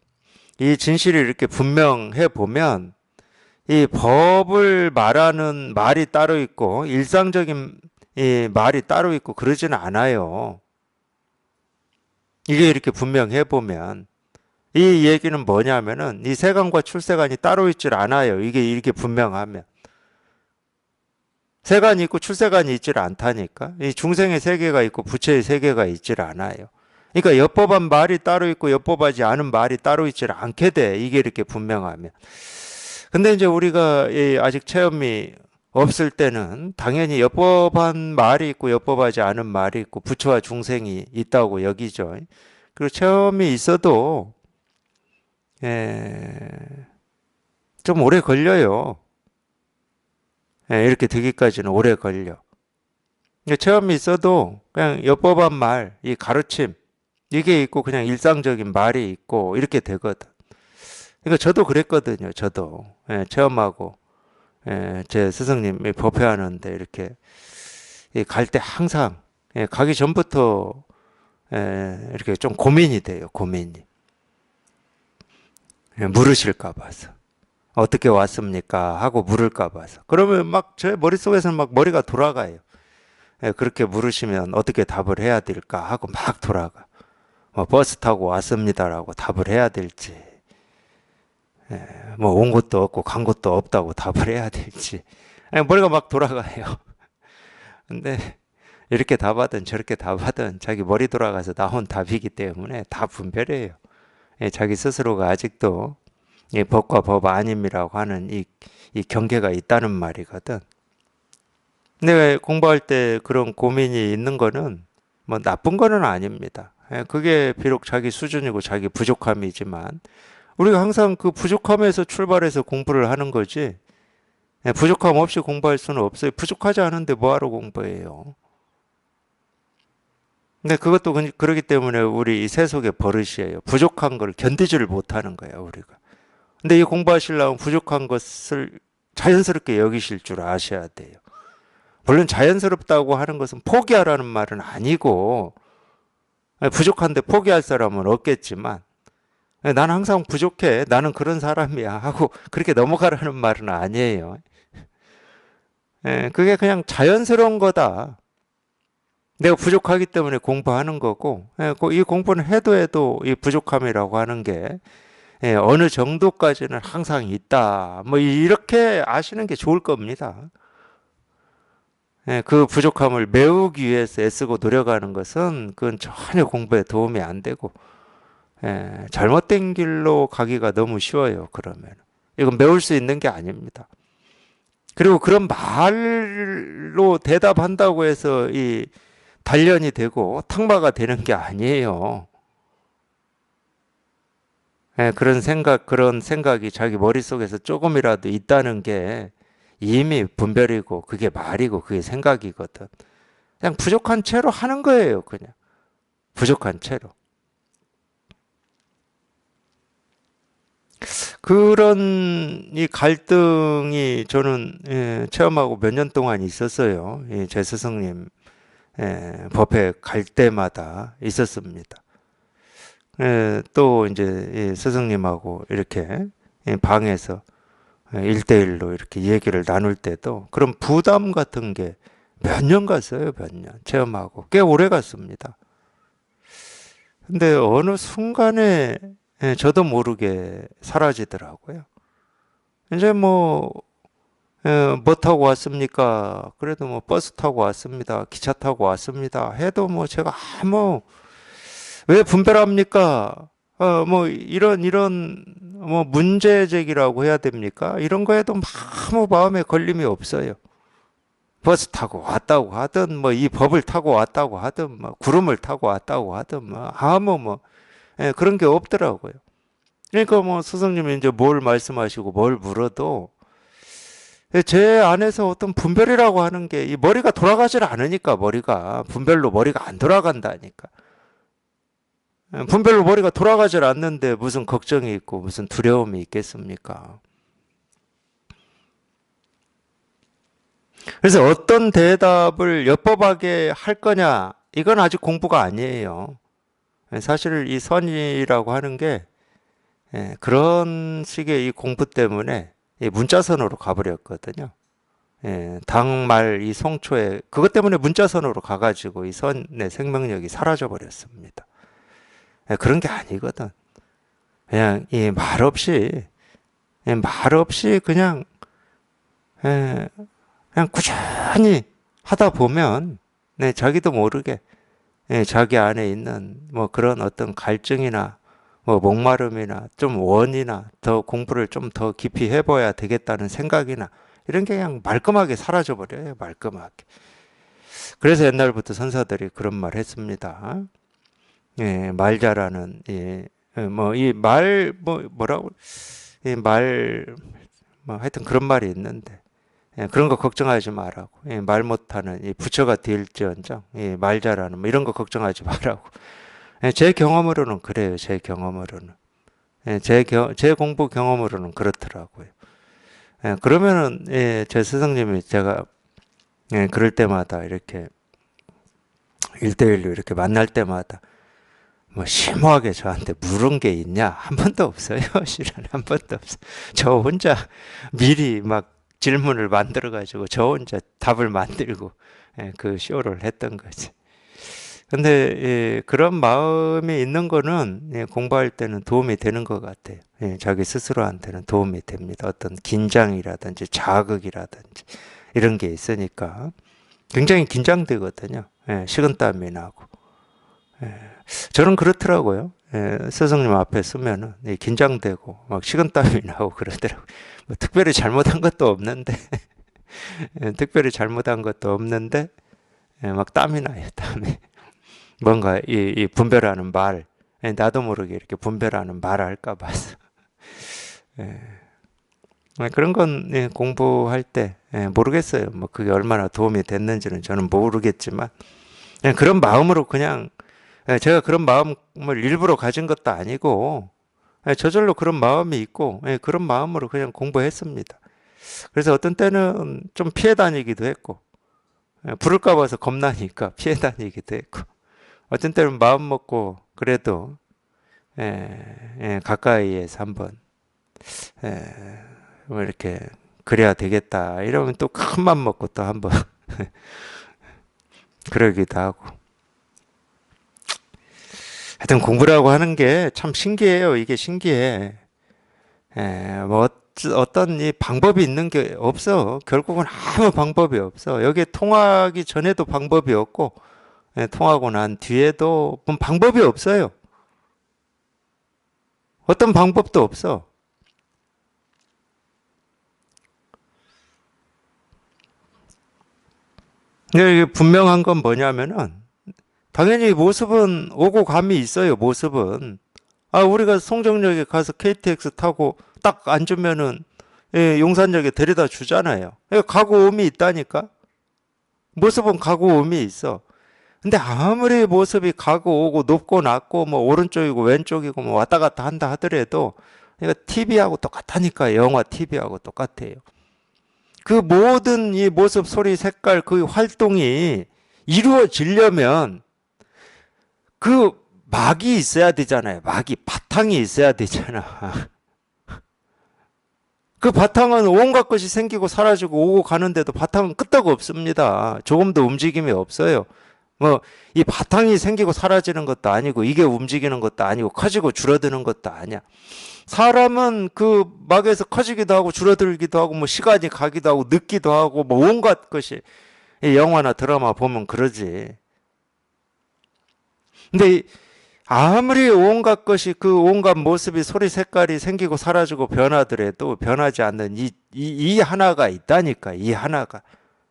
이 진실이 이렇게 분명해 보면 이 법을 말하는 말이 따로 있고 일상적인 이 말이 따로 있고 그러지는 않아요. 이게 이렇게 분명해 보면 이 얘기는 뭐냐면은 이 세간과 출세간이 따로 있질 않아요. 이게 이렇게 분명하면. 세간이 있고 출세간이 있질 않다니까. 이 중생의 세계가 있고 부처의 세계가 있질 않아요. 그러니까 엿법한 말이 따로 있고 엿법하지 않은 말이 따로 있질 않게 돼. 이게 이렇게 분명하면. 근데 이제 우리가 아직 체험이 없을 때는 당연히 엿법한 말이 있고 엿법하지 않은 말이 있고 부처와 중생이 있다고 여기죠. 그리고 체험이 있어도 좀 오래 걸려요. 이렇게 되기까지는 오래 걸려. 체험이 있어도 그냥 엿법한 말, 이 가르침 이게 있고 그냥 일상적인 말이 있고 이렇게 되거든. 그러니까 저도 그랬거든요. 저도 체험하고 제 스승님이 법회하는데 이렇게 갈 때 항상 가기 전부터 이렇게 좀 고민이 돼요. 고민이. 물으실까 봐서. 어떻게 왔습니까? 하고 물을까 봐서. 그러면 막 제 머릿속에서는 막 머리가 돌아가요. 그렇게 물으시면 어떻게 답을 해야 될까 하고 막 돌아가. 뭐 버스 타고 왔습니다라고 답을 해야 될지, 뭐 온 곳도 없고 간 곳도 없다고 답을 해야 될지, 머리가 막 돌아가요. 근데 이렇게 답하든 저렇게 답하든 자기 머리 돌아가서 나온 답이기 때문에 다 분별해요. 자기 스스로가 아직도 법과 법 아님이라고 하는 이 경계가 있다는 말이거든. 근데 왜 공부할 때 그런 고민이 있는 거는 뭐 나쁜 거는 아닙니다. 그게 비록 자기 수준이고 자기 부족함이지만 우리가 항상 그 부족함에서 출발해서 공부를 하는 거지, 부족함 없이 공부할 수는 없어요. 부족하지 않은데 뭐하러 공부해요. 근데 그것도 그러기 때문에 우리 이 세속의 버릇이에요. 부족한 걸 견디지를 못하는 거예요, 우리가. 근데 이 공부하시려면 부족한 것을 자연스럽게 여기실 줄 아셔야 돼요. 물론 자연스럽다고 하는 것은 포기하라는 말은 아니고, 부족한데 포기할 사람은 없겠지만, 나는 항상 부족해, 나는 그런 사람이야 하고 그렇게 넘어가라는 말은 아니에요. 그게 그냥 자연스러운 거다. 내가 부족하기 때문에 공부하는 거고, 이 공부는 해도 이 부족함이라고 하는 게 어느 정도까지는 항상 있다. 뭐 이렇게 아시는 게 좋을 겁니다. 그 부족함을 메우기 위해서 애쓰고 노력하는 것은 그건 전혀 공부에 도움이 안 되고, 잘못된 길로 가기가 너무 쉬워요. 그러면 이건 메울 수 있는 게 아닙니다. 그리고 그런 말로 대답한다고 해서 이 단련이 되고 탁마가 되는 게 아니에요. 그런 생각이 자기 머릿속에서 조금이라도 있다는 게 이미 분별이고 그게 말이고 그게 생각이거든. 그냥 부족한 채로 하는 거예요. 그냥 부족한 채로. 그런 이 갈등이 저는 체험하고 몇 년 동안 있었어요. 제 스승님 법회 갈 때마다 있었습니다. 또 이제 스승님하고 이렇게 방에서 1대1로 이렇게 얘기를 나눌 때도 그런 부담 같은 게 몇 년 갔어요, 몇 년. 체험하고. 꽤 오래 갔습니다. 근데 어느 순간에 저도 모르게 사라지더라고요. 이제 뭐 타고 왔습니까? 그래도 뭐 버스 타고 왔습니다. 기차 타고 왔습니다. 해도 뭐 제가 왜 분별합니까? 뭐 이런 뭐 문제 제기라고 해야 됩니까? 이런 거에도 아무 마음에 걸림이 없어요. 버스 타고 왔다고 하든 뭐 이 법을 타고 왔다고 하든 뭐 구름을 타고 왔다고 하든 뭐 아무 그런 게 없더라고요. 그러니까 뭐 스승님이 이제 뭘 말씀하시고 뭘 물어도 제 안에서 어떤 분별이라고 하는 게 이 머리가 돌아가질 않으니까 머리가 분별로 머리가 안 돌아간다니까. 분별로 머리가 돌아가질 않는데 무슨 걱정이 있고 무슨 두려움이 있겠습니까? 그래서 어떤 대답을 엽법하게 할 거냐, 이건 아직 공부가 아니에요. 사실 이 선이라고 하는 게 그런 식의 이 공부 때문에 이 문자선으로 가버렸거든요. 당말 이 송초에 그것 때문에 문자선으로 가가지고 이 선의 생명력이 사라져 버렸습니다. 그런 게 아니거든. 그냥 이 말 없이 예, 그냥 꾸준히 하다 보면 자기도 모르게 자기 안에 있는 뭐 그런 어떤 갈증이나 뭐 목마름이나 좀 원이나 더 공부를 좀 더 깊이 해봐야 되겠다는 생각이나 이런 게 그냥 말끔하게 사라져 버려요. 말끔하게. 그래서 옛날부터 선사들이 그런 말 했습니다. 말 잘하는 뭐 이 말 뭐라고 이 말 뭐 하여튼 그런 말이 있는데 그런 거 걱정하지 말라고. 말 못하는 이 부처가 될지언정 말 잘하는 뭐 이런 거 걱정하지 말라고. 제 경험으로는 그래요. 제 경험으로는. 제 공부 경험으로는 그렇더라고요. 그러면은 제 스승님이 제가 그럴 때마다 이렇게 1대1로 이렇게 만날 때마다 뭐 심오하게 저한테 물은 게 있냐? 한 번도 없어요. 실은 한 번도 없어요. 저 혼자 미리 막 질문을 만들어 가지고 저 혼자 답을 만들고 그 쇼를 했던 거지. 근데 그런 마음이 있는 거는 공부할 때는 도움이 되는 것 같아요. 자기 스스로한테는 도움이 됩니다. 어떤 긴장이라든지 자극이라든지 이런 게 있으니까 굉장히 긴장되거든요. 식은땀이 나고. 저는 그렇더라고요. 스승님 앞에 서면은 긴장되고 막 식은땀이 나고 그러더라고요. 뭐 특별히 잘못한 것도 없는데 특별히 잘못한 것도 없는데 막 땀이 나요. 땀이. 뭔가 이 분별하는 말, 나도 모르게 이렇게 분별하는 말을 할까 봐서. 그런 건 공부할 때 모르겠어요. 뭐 그게 얼마나 도움이 됐는지는 저는 모르겠지만 그런 마음으로 그냥 제가 그런 마음을 일부러 가진 것도 아니고 저절로 그런 마음이 있고 그런 마음으로 그냥 공부했습니다. 그래서 어떤 때는 좀 피해 다니기도 했고 부를까 봐서 겁나니까 피해 다니기도 했고 어떤 때는 마음 먹고 그래도 가까이에서 한번 뭐 이렇게 그래야 되겠다 이러면 또 큰 맘 먹고 또 한번 그러기도 하고 하여튼 공부라고 하는 게 참 신기해요. 이게 신기해. 뭐 어떤 이 방법이 있는 게 없어. 결국은 아무 방법이 없어. 여기에 통하기 전에도 방법이 없고 통하고 난 뒤에도 방법이 없어요. 어떤 방법도 없어. 근데 이게 분명한 건 뭐냐면은 당연히 모습은 오고 감이 있어요. 모습은. 우리가 송정역에 가서 KTX 타고 딱 앉으면은 용산역에 데려다 주잖아요. 가고 오미 있다니까. 모습은 가고 오미 있어. 근데 아무리 모습이 가고 오고 높고 낮고 뭐 오른쪽이고 왼쪽이고 뭐 왔다 갔다 한다 하더라도 그러니까 TV하고 똑같다니까. 영화 TV하고 똑같아요. 그 모든 이 모습, 소리, 색깔, 그 활동이 이루어지려면 그 막이 있어야 되잖아요. 막이, 바탕이 있어야 되잖아. 그 바탕은 온갖 것이 생기고 사라지고 오고 가는데도 바탕은 끄떡 없습니다. 조금도 움직임이 없어요. 뭐, 이 바탕이 생기고 사라지는 것도 아니고, 이게 움직이는 것도 아니고, 커지고 줄어드는 것도 아니야. 사람은 그 막에서 커지기도 하고, 줄어들기도 하고, 뭐, 시간이 가기도 하고, 늦기도 하고, 뭐, 온갖 것이, 이 영화나 드라마 보면 그러지. 근데 아무리 온갖 것이 그 온갖 모습이 소리 색깔이 생기고 사라지고 변하더라도 변하지 않는 이 하나가 있다니까. 이 하나가.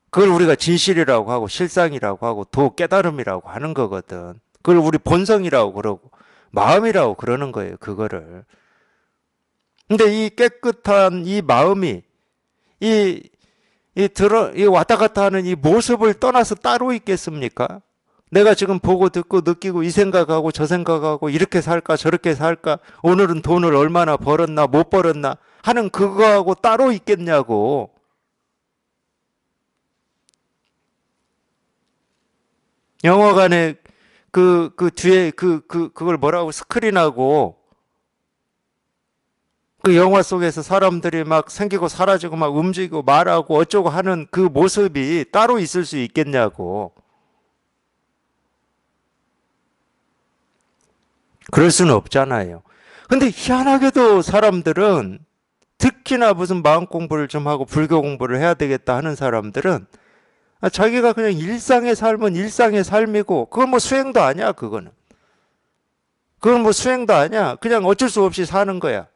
그걸 우리가 진실이라고 하고 실상이라고 하고 도 깨달음이라고 하는 거거든. 그걸 우리 본성이라고 그러고 마음이라고 그러는 거예요. 그거를. 근데 이 깨끗한 이 마음이 이 왔다 갔다 하는 이 모습을 떠나서 따로 있겠습니까? 내가 지금 보고 듣고 느끼고 이 생각하고 저 생각하고 이렇게 살까 저렇게 살까 오늘은 돈을 얼마나 벌었나 못 벌었나 하는 그거하고 따로 있겠냐고. 영화관에 그 뒤에 그걸 뭐라고 스크린하고 그 영화 속에서 사람들이 막 생기고 사라지고 막 움직이고 말하고 어쩌고 하는 그 모습이 따로 있을 수 있겠냐고. 그럴 수는 없잖아요. 근데 희한하게도 사람들은 특히나 무슨 마음 공부를 좀 하고 불교 공부를 해야 되겠다 하는 사람들은 자기가 그냥 일상의 삶은 일상의 삶이고 그건 뭐 수행도 아니야. 그건 뭐 수행도 아니야. 그냥 어쩔 수 없이 사는 거야.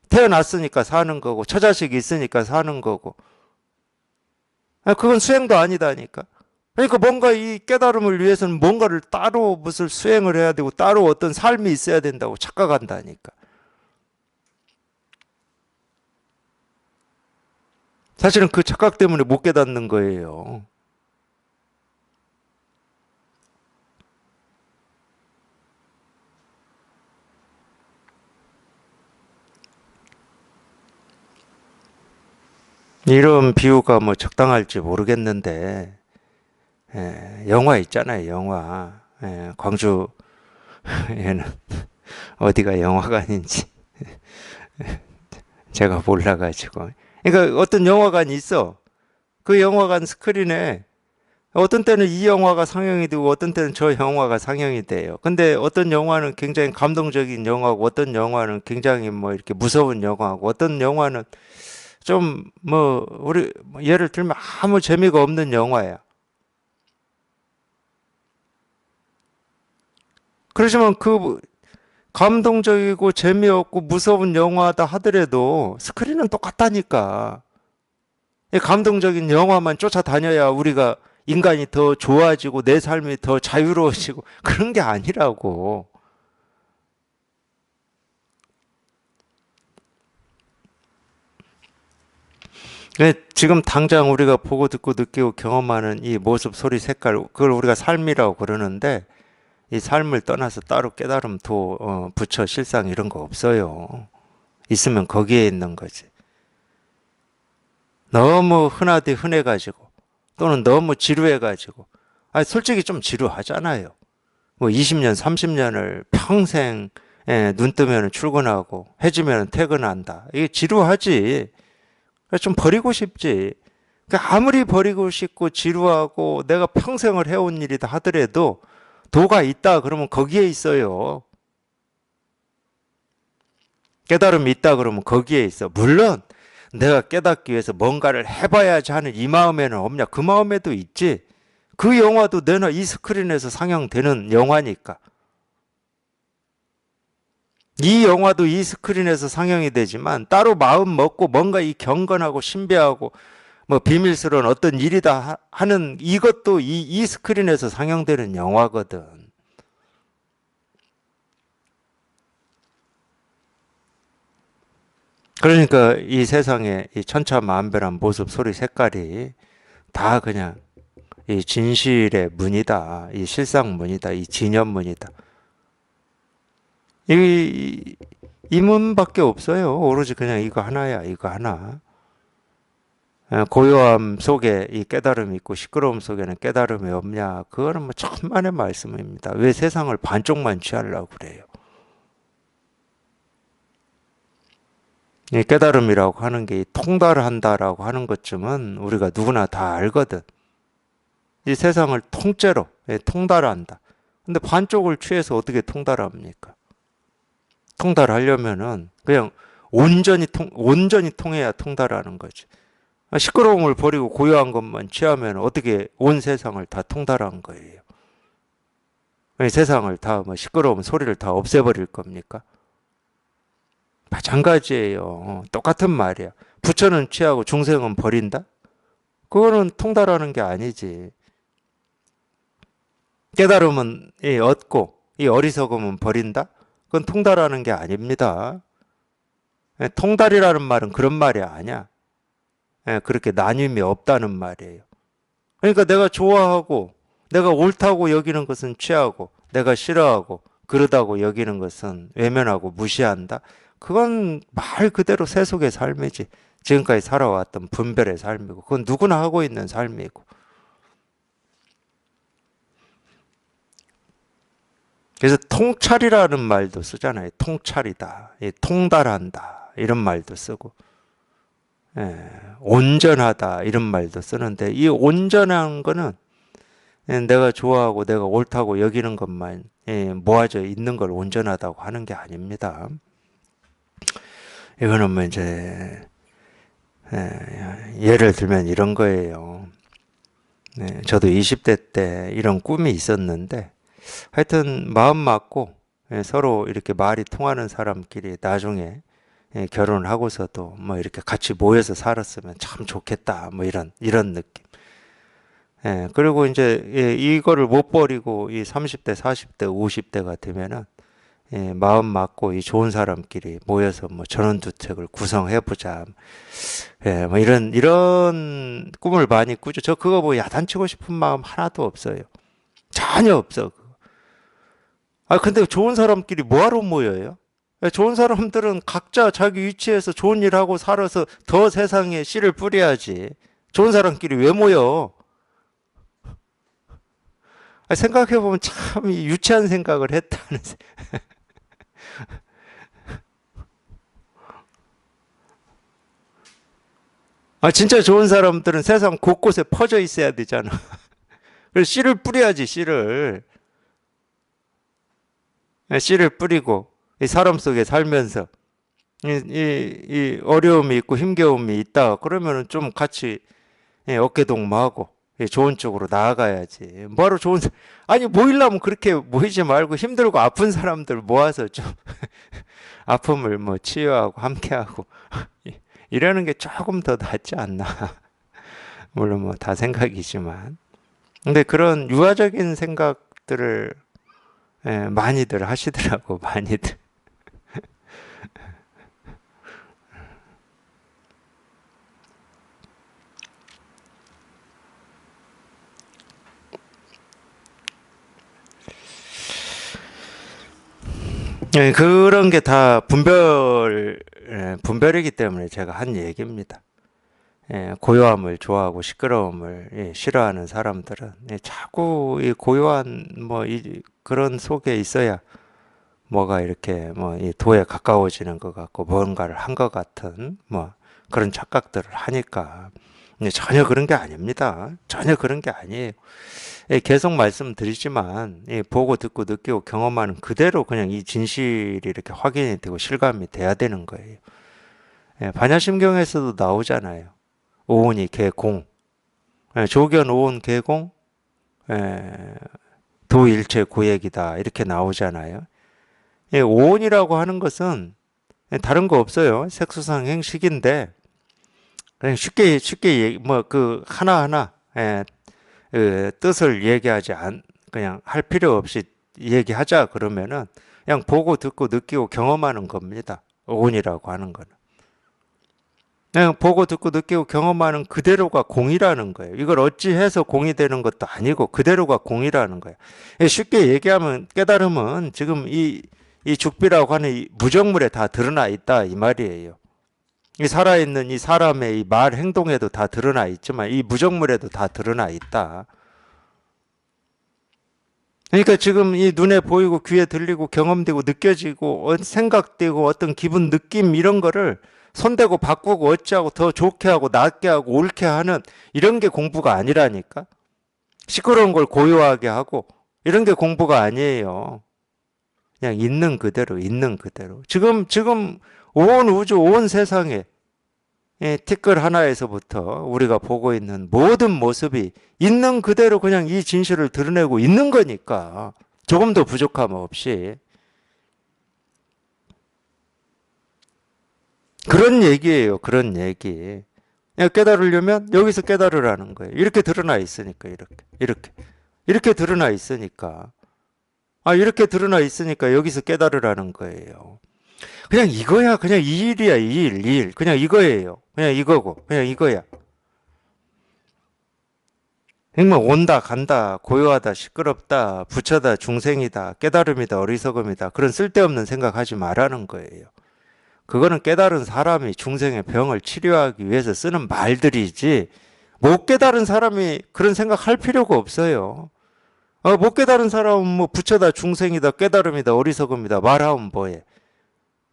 태어났으니까 사는 거고 처자식이 있으니까 사는 거고 그건 수행도 아니다니까. 그러니까 뭔가 이 깨달음을 위해서는 뭔가를 따로 무슨 수행을 해야 되고 따로 어떤 삶이 있어야 된다고 착각한다니까. 사실은 그 착각 때문에 못 깨닫는 거예요. 이런 비유가 뭐 적당할지 모르겠는데 영화 있잖아요. 영화. 광주에는 어디가 영화관인지 제가 몰라가지고. 그러니까 어떤 영화관이 있어. 그 영화관 스크린에 어떤 때는 이 영화가 상영이 되고 어떤 때는 저 영화가 상영이 돼요. 근데 어떤 영화는 굉장히 감동적인 영화고 어떤 영화는 굉장히 뭐 이렇게 무서운 영화고 어떤 영화는 좀 뭐 우리 예를 들면 아무 재미가 없는 영화야. 그렇지만 그 감동적이고 재미없고 무서운 영화다 하더라도 스크린은 똑같다니까. 이 감동적인 영화만 쫓아다녀야 우리가 인간이 더 좋아지고 내 삶이 더 자유로워지고 그런 게 아니라고. 지금 당장 우리가 보고 듣고 느끼고 경험하는 이 모습, 소리, 색깔, 그걸 우리가 삶이라고 그러는데 이 삶을 떠나서 따로 깨달음, 부처, 실상 이런 거 없어요. 있으면 거기에 있는 거지. 너무 흔하디 흔해가지고 또는 너무 지루해가지고 솔직히 좀 지루하잖아요. 뭐 20년, 30년을 평생 눈 뜨면 출근하고 해지면 퇴근한다. 이게 지루하지. 좀 버리고 싶지. 그러니까 아무리 버리고 싶고 지루하고 내가 평생을 해온 일이다 하더라도 도가 있다 그러면 거기에 있어요. 깨달음이 있다 그러면 거기에 있어. 물론 내가 깨닫기 위해서 뭔가를 해봐야지 하는 이 마음에는 없냐? 그 마음에도 있지. 그 영화도 내나 이 스크린에서 상영되는 영화니까. 이 영화도 이 스크린에서 상영이 되지만 따로 마음 먹고 뭔가 이 경건하고 신비하고 뭐 비밀스러운 어떤 일이다 하는 이것도 이 스크린에서 상영되는 영화거든. 그러니까 이 세상에 이 천차만별한 모습, 소리, 색깔이 다 그냥 이 진실의 문이다. 이 실상 문이다. 이 진현 문이다. 이, 이 문밖에 없어요. 오로지 그냥 이거 하나야, 이거 하나. 고요함 속에 이 깨달음이 있고 시끄러움 속에는 깨달음이 없냐? 그거는 뭐 천만의 말씀입니다. 왜 세상을 반쪽만 취하려고 그래요? 이 깨달음이라고 하는 게 통달한다라고 하는 것쯤은 우리가 누구나 다 알거든. 이 세상을 통째로 통달한다. 근데 반쪽을 취해서 어떻게 통달합니까? 통달하려면은 그냥 온전히 통해야 통달하는 거지. 시끄러움을 버리고 고요한 것만 취하면 어떻게 온 세상을 다 통달한 거예요? 세상을 다 뭐 시끄러운 소리를 다 없애버릴 겁니까? 마찬가지예요. 똑같은 말이야. 부처는 취하고 중생은 버린다? 그거는 통달하는 게 아니지. 깨달음은 얻고 이 어리석음은 버린다? 그건 통달하는 게 아닙니다. 통달이라는 말은 그런 말이 아니야. 그렇게 나뉨이 없다는 말이에요. 그러니까 내가 좋아하고 내가 옳다고 여기는 것은 취하고 내가 싫어하고 그러다고 여기는 것은 외면하고 무시한다. 그건 말 그대로 세속의 삶이지. 지금까지 살아왔던 분별의 삶이고 그건 누구나 하고 있는 삶이고. 그래서 통찰이라는 말도 쓰잖아요. 통찰이다. 통달한다. 이런 말도 쓰고. 온전하다. 이런 말도 쓰는데 이 온전한 거는 내가 좋아하고 내가 옳다고 여기는 것만 모아져 있는 걸 온전하다고 하는 게 아닙니다. 이거는 뭐 이제 예를 들면 이런 거예요. 저도 20대 때 이런 꿈이 있었는데 하여튼 마음 맞고 서로 이렇게 말이 통하는 사람끼리 나중에 결혼을 하고서도 뭐 이렇게 같이 모여서 살았으면 참 좋겠다. 뭐 이런 느낌. 그리고 이제 이거를 못 버리고 이 30대, 40대, 50대가 되면은 마음 맞고 이 좋은 사람끼리 모여서 뭐 전원주택을 구성해 보자. 뭐 이런 꿈을 많이 꾸죠. 저 그거 뭐 야단치고 싶은 마음 하나도 없어요. 전혀 없어. 근데 좋은 사람끼리 뭐하러 모여요? 좋은 사람들은 각자 자기 위치에서 좋은 일 하고 살아서 더 세상에 씨를 뿌려야지. 좋은 사람끼리 왜 모여? 생각해보면 참 유치한 생각을 했다는. 진짜 좋은 사람들은 세상 곳곳에 퍼져 있어야 되잖아. 그래서 씨를 뿌려야지, 씨를. 씨를 뿌리고, 이 사람 속에 살면서, 이 어려움이 있고 힘겨움이 있다. 그러면은 좀 같이 어깨동무하고, 좋은 쪽으로 나아가야지. 뭐하러 아니, 모이려면 그렇게 모이지 말고 힘들고 아픈 사람들 모아서 좀, 아픔을 뭐 치유하고 함께하고, 이러는 게 조금 더 낫지 않나. 물론 뭐 다 생각이지만. 근데 그런 유아적인 생각들을 많이들 하시더라고, 많이들. 그런 게 다 분별이기 때문에 제가 한 얘기입니다. 고요함을 좋아하고 시끄러움을 싫어하는 사람들은 자꾸 이 고요한 그런 속에 있어야 뭐가 이렇게 이 도에 가까워지는 것 같고 뭔가를 한 것 같은 그런 착각들을 하니까 전혀 그런 게 아닙니다. 전혀 그런 게 아니에요. 계속 말씀드리지만 보고 듣고 느끼고 경험하는 그대로 그냥 이 진실이 이렇게 확인이 되고 실감이 돼야 되는 거예요. 반야심경에서도 나오잖아요. 오온이 개공, 조견 오온 개공, 도일체 고액이다 이렇게 나오잖아요. 오온이라고 하는 것은 다른 거 없어요. 색수상 행식인데 그냥 쉽게 그 하나하나 뜻을 얘기하지 그냥 할 필요 없이 얘기하자 그러면은 그냥 보고 듣고 느끼고 경험하는 겁니다. 오온이라고 하는 거는. 그냥 보고 듣고 느끼고 경험하는 그대로가 공이라는 거예요. 이걸 어찌해서 공이 되는 것도 아니고 그대로가 공이라는 거예요. 쉽게 얘기하면 깨달음은 지금 이 이 죽비라고 하는 이 무정물에 다 드러나 있다 이 말이에요. 이 살아있는 이 사람의 이 말 행동에도 다 드러나 있지만 이 무정물에도 다 드러나 있다. 그러니까 지금 이 눈에 보이고 귀에 들리고 경험되고 느껴지고 생각되고 어떤 기분 느낌 이런 거를 손대고 바꾸고 어찌하고 더 좋게 하고 낫게 하고 옳게 하는 이런 게 공부가 아니라니까. 시끄러운 걸 고요하게 하고 이런 게 공부가 아니에요. 그냥 있는 그대로 있는 그대로. 지금 온 우주 온 세상에 티끌 하나에서부터 우리가 보고 있는 모든 모습이 있는 그대로 그냥 이 진실을 드러내고 있는 거니까 조금도 부족함 없이 그런 얘기예요. 그런 얘기. 그냥 깨달으려면 여기서 깨달으라는 거예요. 이렇게 드러나 있으니까 이렇게 드러나 있으니까 이렇게 드러나 있으니까 여기서 깨달으라는 거예요. 그냥 이거야. 그냥 이 일이야. 이 일. 그냥 이거예요. 그냥 이거고. 그냥 이거야. 정말 온다, 간다, 고요하다, 시끄럽다, 부처다, 중생이다, 깨달음이다, 어리석음이다. 그런 쓸데없는 생각하지 말라는 거예요. 그거는 깨달은 사람이 중생의 병을 치료하기 위해서 쓰는 말들이지 못 깨달은 사람이 그런 생각할 필요가 없어요. 못 깨달은 사람은 뭐 부처다, 중생이다, 깨달음이다, 어리석음이다 말하면 뭐해.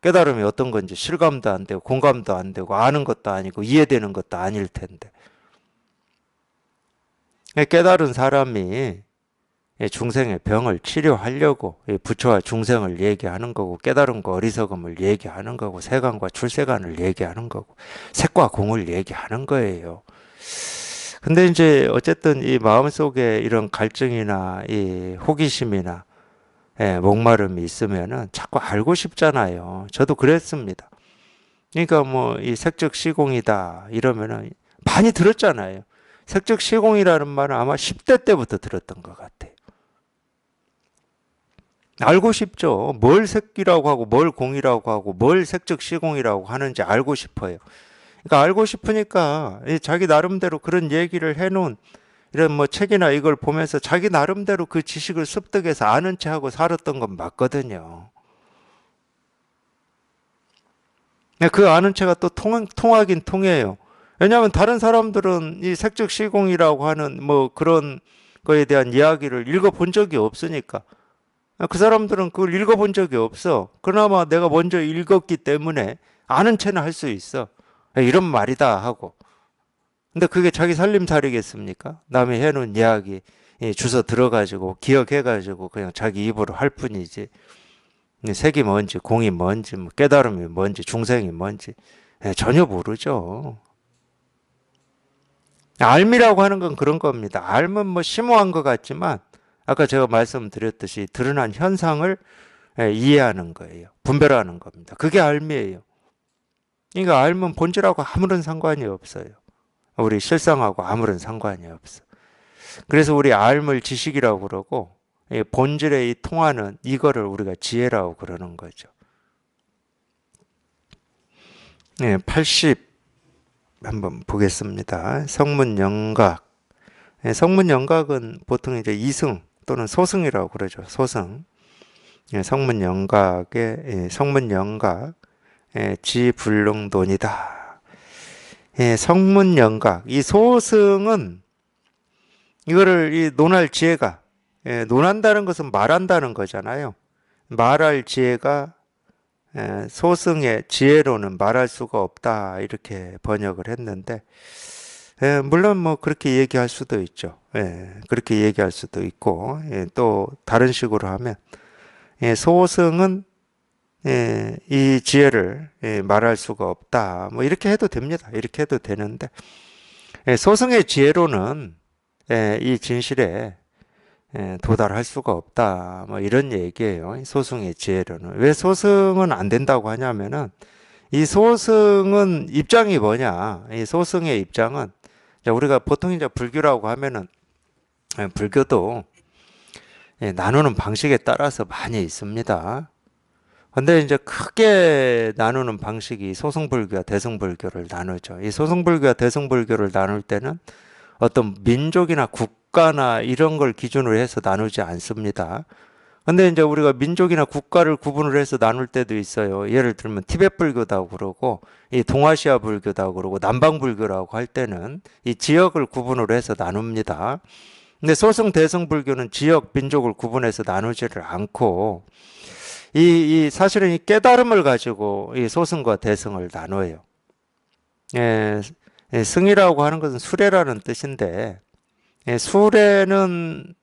깨달음이 어떤 건지 실감도 안 되고 공감도 안 되고 아는 것도 아니고 이해되는 것도 아닐 텐데. 깨달은 사람이 중생의 병을 치료하려고 부처와 중생을 얘기하는 거고 깨달음과 어리석음을 얘기하는 거고 세간과 출세간을 얘기하는 거고 색과 공을 얘기하는 거예요. 근데 이제 어쨌든 이 마음속에 이런 갈증이나 이 호기심이나 목마름이 있으면은 자꾸 알고 싶잖아요. 저도 그랬습니다. 그러니까 뭐 이 색즉 시공이다 이러면은 많이 들었잖아요. 색즉 시공이라는 말은 아마 10대 때부터 들었던 것 같아요. 알고 싶죠. 뭘 색이라고 하고 뭘 공이라고 하고 뭘 색즉 시공이라고 하는지 알고 싶어요. 그러니까 알고 싶으니까 자기 나름대로 그런 얘기를 해놓은 이런 뭐 책이나 이걸 보면서 자기 나름대로 그 지식을 습득해서 아는 체하고 살았던 건 맞거든요. 그 아는 체가 또 통하긴 통해요. 왜냐하면 다른 사람들은 이 색즉 시공이라고 하는 뭐 그런 거에 대한 이야기를 읽어본 적이 없으니까 그 사람들은 그걸 읽어본 적이 없어. 그나마 내가 먼저 읽었기 때문에 아는 체는 할 수 있어. 이런 말이다 하고. 근데 그게 자기 살림살이겠습니까? 남이 해놓은 이야기 주워 들어가지고 기억해가지고 그냥 자기 입으로 할 뿐이지. 색이 뭔지 공이 뭔지 뭐 깨달음이 뭔지 중생이 뭔지 전혀 모르죠. 알미라고 하는 건 그런 겁니다. 알면 뭐 심오한 것 같지만 아까 제가 말씀드렸듯이 드러난 현상을 이해하는 거예요. 분별하는 겁니다. 그게 알미예요. 그러니까 알면 본질하고 아무런 상관이 없어요. 우리 실상하고 아무런 상관이 없어. 그래서 우리 알물 지식이라고 그러고 본질에 통하는 이거를 우리가 지혜라고 그러는 거죠. 80 한번 보겠습니다. 성문영각. 성문영각은 보통 이제 이승 또는 소승이라고 그러죠. 소승. 성문영각의 성문영각 지불능론이다. 성문영각. 이 소승은 이거를 이 논할 지혜가 논한다는 것은 말한다는 거잖아요. 말할 지혜가 소승의 지혜로는 말할 수가 없다 이렇게 번역을 했는데 물론 뭐 그렇게 얘기할 수도 있죠. 그렇게 얘기할 수도 있고 또 다른 식으로 하면 소승은 이 지혜를 말할 수가 없다 뭐 이렇게 해도 됩니다. 이렇게 해도 되는데 소승의 지혜로는 이 진실에 도달할 수가 없다. 뭐 이런 얘기예요. 소승의 지혜로는. 왜 소승은 안 된다고 하냐면은 이 소승은 입장이 뭐냐? 이 소승의 입장은 우리가 보통 이제 불교라고 하면은 불교도 나누는 방식에 따라서 많이 있습니다. 근데 이제 크게 나누는 방식이 소승불교와 대승불교를 나누죠. 이 소승불교와 대승불교를 나눌 때는 어떤 민족이나 국가나 이런 걸 기준으로 해서 나누지 않습니다. 근데 이제 우리가 민족이나 국가를 구분을 해서 나눌 때도 있어요. 예를 들면 티베트 불교다고 그러고 이 동아시아 불교다고 그러고 남방 불교라고 할 때는 이 지역을 구분을 해서 나눕니다. 근데 소승 대승 불교는 지역 민족을 구분해서 나누지를 않고 이 사실은 이 깨달음을 가지고 이 소승과 대승을 나눠요. 예, 승이라고 하는 것은 수레라는 뜻인데 수레는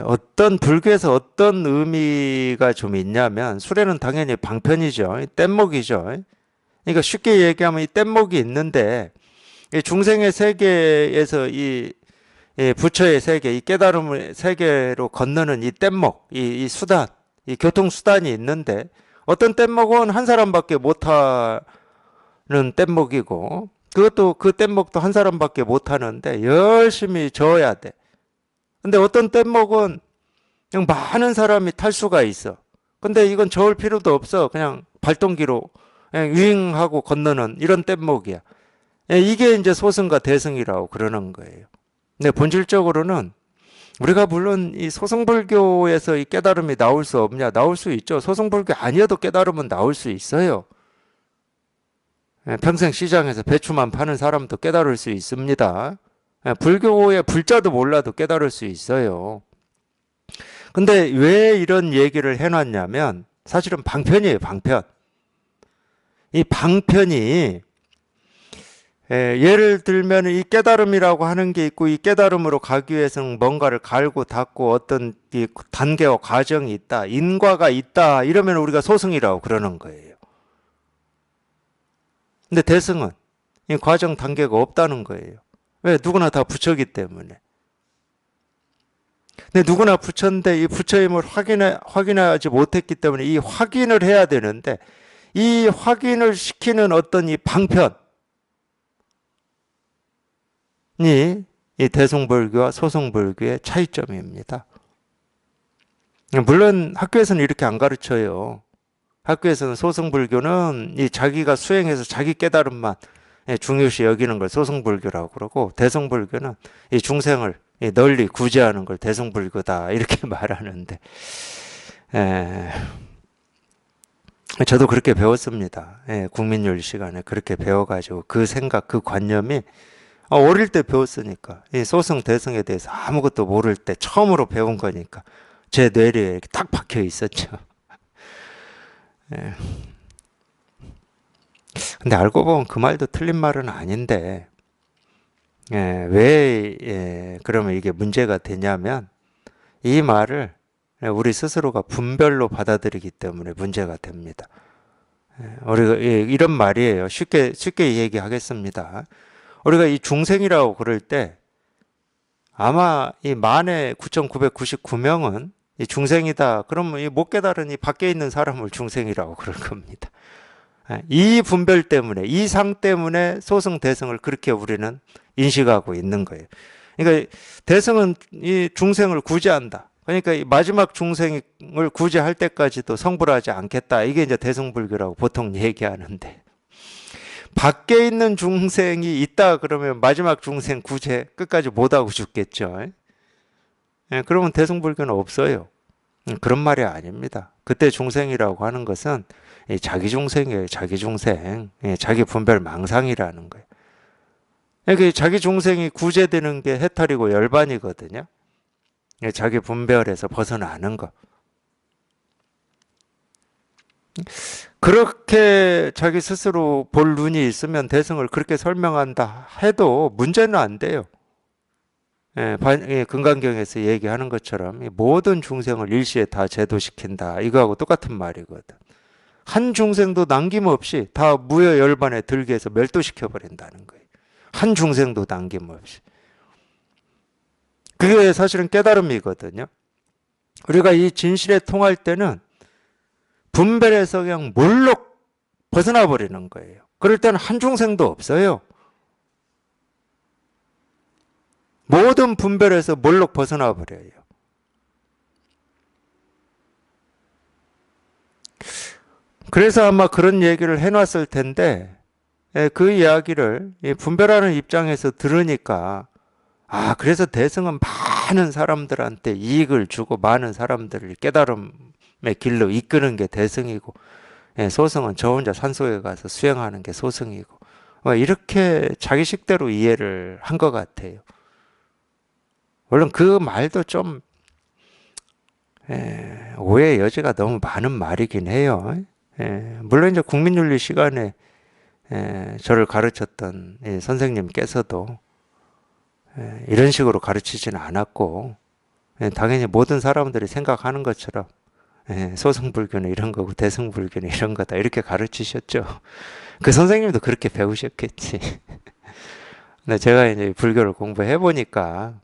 어떤 불교에서 어떤 의미가 좀 있냐면 수레는 당연히 방편이죠. 뗏목이죠. 그러니까 쉽게 얘기하면 이 뗏목이 있는데 이 중생의 세계에서 이 부처의 세계, 이 깨달음의 세계로 건너는 이 뗏목, 이 수단, 이 교통 수단이 있는데 어떤 뗏목은 한 사람밖에 못 타는 뗏목이고 그것도 그 뗏목도 한 사람밖에 못 타는데 열심히 저어야 돼. 근데 어떤 뗏목은 그냥 많은 사람이 탈 수가 있어. 근데 이건 저을 필요도 없어. 그냥 발동기로 그냥 유행하고 건너는 이런 뗏목이야. 이게 이제 소승과 대승이라고 그러는 거예요. 근데 본질적으로는 우리가 물론 이 소승불교에서 이 깨달음이 나올 수 없냐? 나올 수 있죠. 소승불교 아니어도 깨달음은 나올 수 있어요. 평생 시장에서 배추만 파는 사람도 깨달을 수 있습니다. 불교의 불자도 몰라도 깨달을 수 있어요. 근데 왜 이런 얘기를 해놨냐면 사실은 방편이에요, 방편. 이 방편이 예를 들면 이 깨달음이라고 하는 게 있고 이 깨달음으로 가기 위해서는 뭔가를 갈고 닦고 어떤 이 단계와 과정이 있다, 인과가 있다 이러면 우리가 소승이라고 그러는 거예요. 근데 대승은 이 과정 단계가 없다는 거예요. 왜? 누구나 다 부처이기 때문에. 근데 누구나 부처인데 이 부처임을 확인하지 못했기 때문에 이 확인을 해야 되는데 이 확인을 시키는 어떤 이 방편이 이 대승불교와 소승불교의 차이점입니다. 물론 학교에서는 이렇게 안 가르쳐요. 학교에서는 소승불교는 이 자기가 수행해서 자기 깨달음만 중요시 여기는 걸 소승불교라고 그러고 대승불교는 이 중생을 널리 구제하는 걸 대승불교다 이렇게 말하는데 저도 그렇게 배웠습니다. 국민윤리 시간에 그렇게 배워가지고 그 생각, 그 관념이 어릴 때 배웠으니까 이 소승 대승에 대해서 아무것도 모를 때 처음으로 배운 거니까 제 뇌리에 이렇게 딱 박혀 있었죠. 근데 알고 보면 그 말도 틀린 말은 아닌데 왜 그러면 이게 문제가 되냐면 이 말을 우리 스스로가 분별로 받아들이기 때문에 문제가 됩니다. 우리가 이런 말이에요. 쉽게 얘기하겠습니다. 우리가 이 중생이라고 그럴 때 아마 이 만에 9,999명은 이 중생이다. 그러면 이 못 깨달은 이 밖에 있는 사람을 중생이라고 그럴 겁니다. 이 분별 때문에, 이 상 때문에 소승, 대승을 그렇게 우리는 인식하고 있는 거예요. 그러니까 대승은 이 중생을 구제한다. 그러니까 이 마지막 중생을 구제할 때까지도 성불하지 않겠다. 이게 이제 대승불교라고 보통 얘기하는데. 밖에 있는 중생이 있다 그러면 마지막 중생 구제 끝까지 못하고 죽겠죠. 그러면 대승불교는 없어요. 그런 말이 아닙니다. 그때 중생이라고 하는 것은 자기 중생이에요. 자기 중생. 자기 분별 망상이라는 거예요. 그러니까 자기 중생이 구제되는 게 해탈이고 열반이거든요. 자기 분별에서 벗어나는 거. 그렇게 자기 스스로 볼 눈이 있으면 대승을 그렇게 설명한다 해도 문제는 안 돼요. 금강경에서 얘기하는 것처럼 모든 중생을 일시에 다 제도시킨다. 이거하고 똑같은 말이거든. 한 중생도 남김없이 다 무여열반에 들게 해서 멸도시켜버린다는 거예요. 한 중생도 남김없이. 그게 사실은 깨달음이거든요. 우리가 이 진실에 통할 때는 분별에서 그냥 몰록 벗어나 버리는 거예요. 그럴 때는 한 중생도 없어요. 모든 분별에서 몰록 벗어나 버려요. 그래서 아마 그런 얘기를 해놨을 텐데 그 이야기를 분별하는 입장에서 들으니까 그래서 대승은 많은 사람들한테 이익을 주고 많은 사람들을 깨달음의 길로 이끄는 게 대승이고, 소승은 저 혼자 산속에 가서 수행하는 게 소승이고, 이렇게 자기식대로 이해를 한 것 같아요. 물론 그 말도 좀 오해의 여지가 너무 많은 말이긴 해요. 물론 이제 국민윤리 시간에 저를 가르쳤던 선생님께서도 이런 식으로 가르치지는 않았고, 당연히 모든 사람들이 생각하는 것처럼 소승불교는 이런 거고 대승불교는 이런 거다 이렇게 가르치셨죠. 그 선생님도 그렇게 배우셨겠지. 근데 제가 이제 불교를 공부해 보니까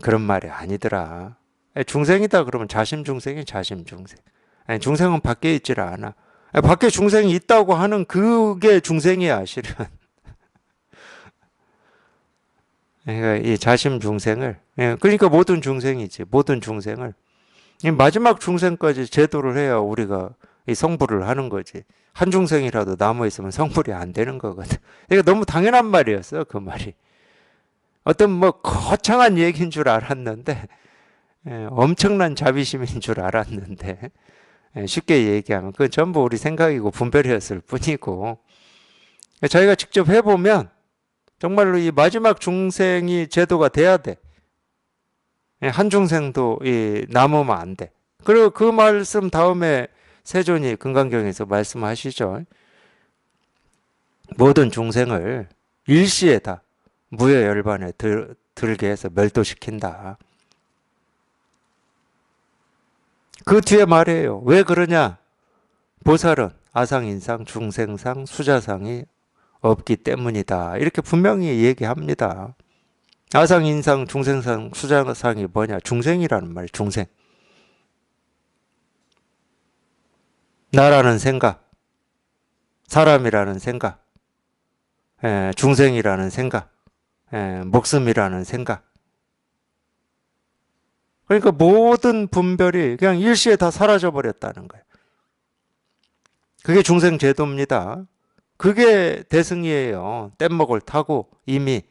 그런 말이 아니더라. 중생이다 그러면 자심중생이 자심중생. 중생은 밖에 있지를 않아. 밖에 중생이 있다고 하는 그게 중생이야, 실은. 그러니까 이 자심중생을, 그러니까 모든 중생이지, 모든 중생을. 이 마지막 중생까지 제도를 해야 우리가 이 성불을 하는 거지. 한 중생이라도 남아있으면 성불이 안 되는 거거든. 이게 너무 당연한 말이었어, 그 말이. 어떤 뭐 거창한 얘기인 줄 알았는데, 엄청난 자비심인 줄 알았는데, 쉽게 얘기하면 그건 전부 우리 생각이고 분별이었을 뿐이고, 자기가 직접 해보면 정말로 이 마지막 중생이 제도가 돼야 돼. 한 중생도 남으면 안 돼. 그리고 그 말씀 다음에 세존이 금강경에서 말씀하시죠. 모든 중생을 일시에 다 무여열반에 들게 해서 멸도시킨다. 그 뒤에 말이에요. 왜 그러냐? 보살은 아상, 인상, 중생상, 수자상이 없기 때문이다. 이렇게 분명히 얘기합니다. 아상, 인상, 중생상, 수자상이 뭐냐? 중생이라는 말, 중생. 나라는 생각, 사람이라는 생각, 중생이라는 생각, 목숨이라는 생각. 그러니까 모든 분별이 그냥 일시에 다 사라져버렸다는 거예요. 그게 중생 제도입니다. 그게 대승이에요. 뗏목을 타고 이미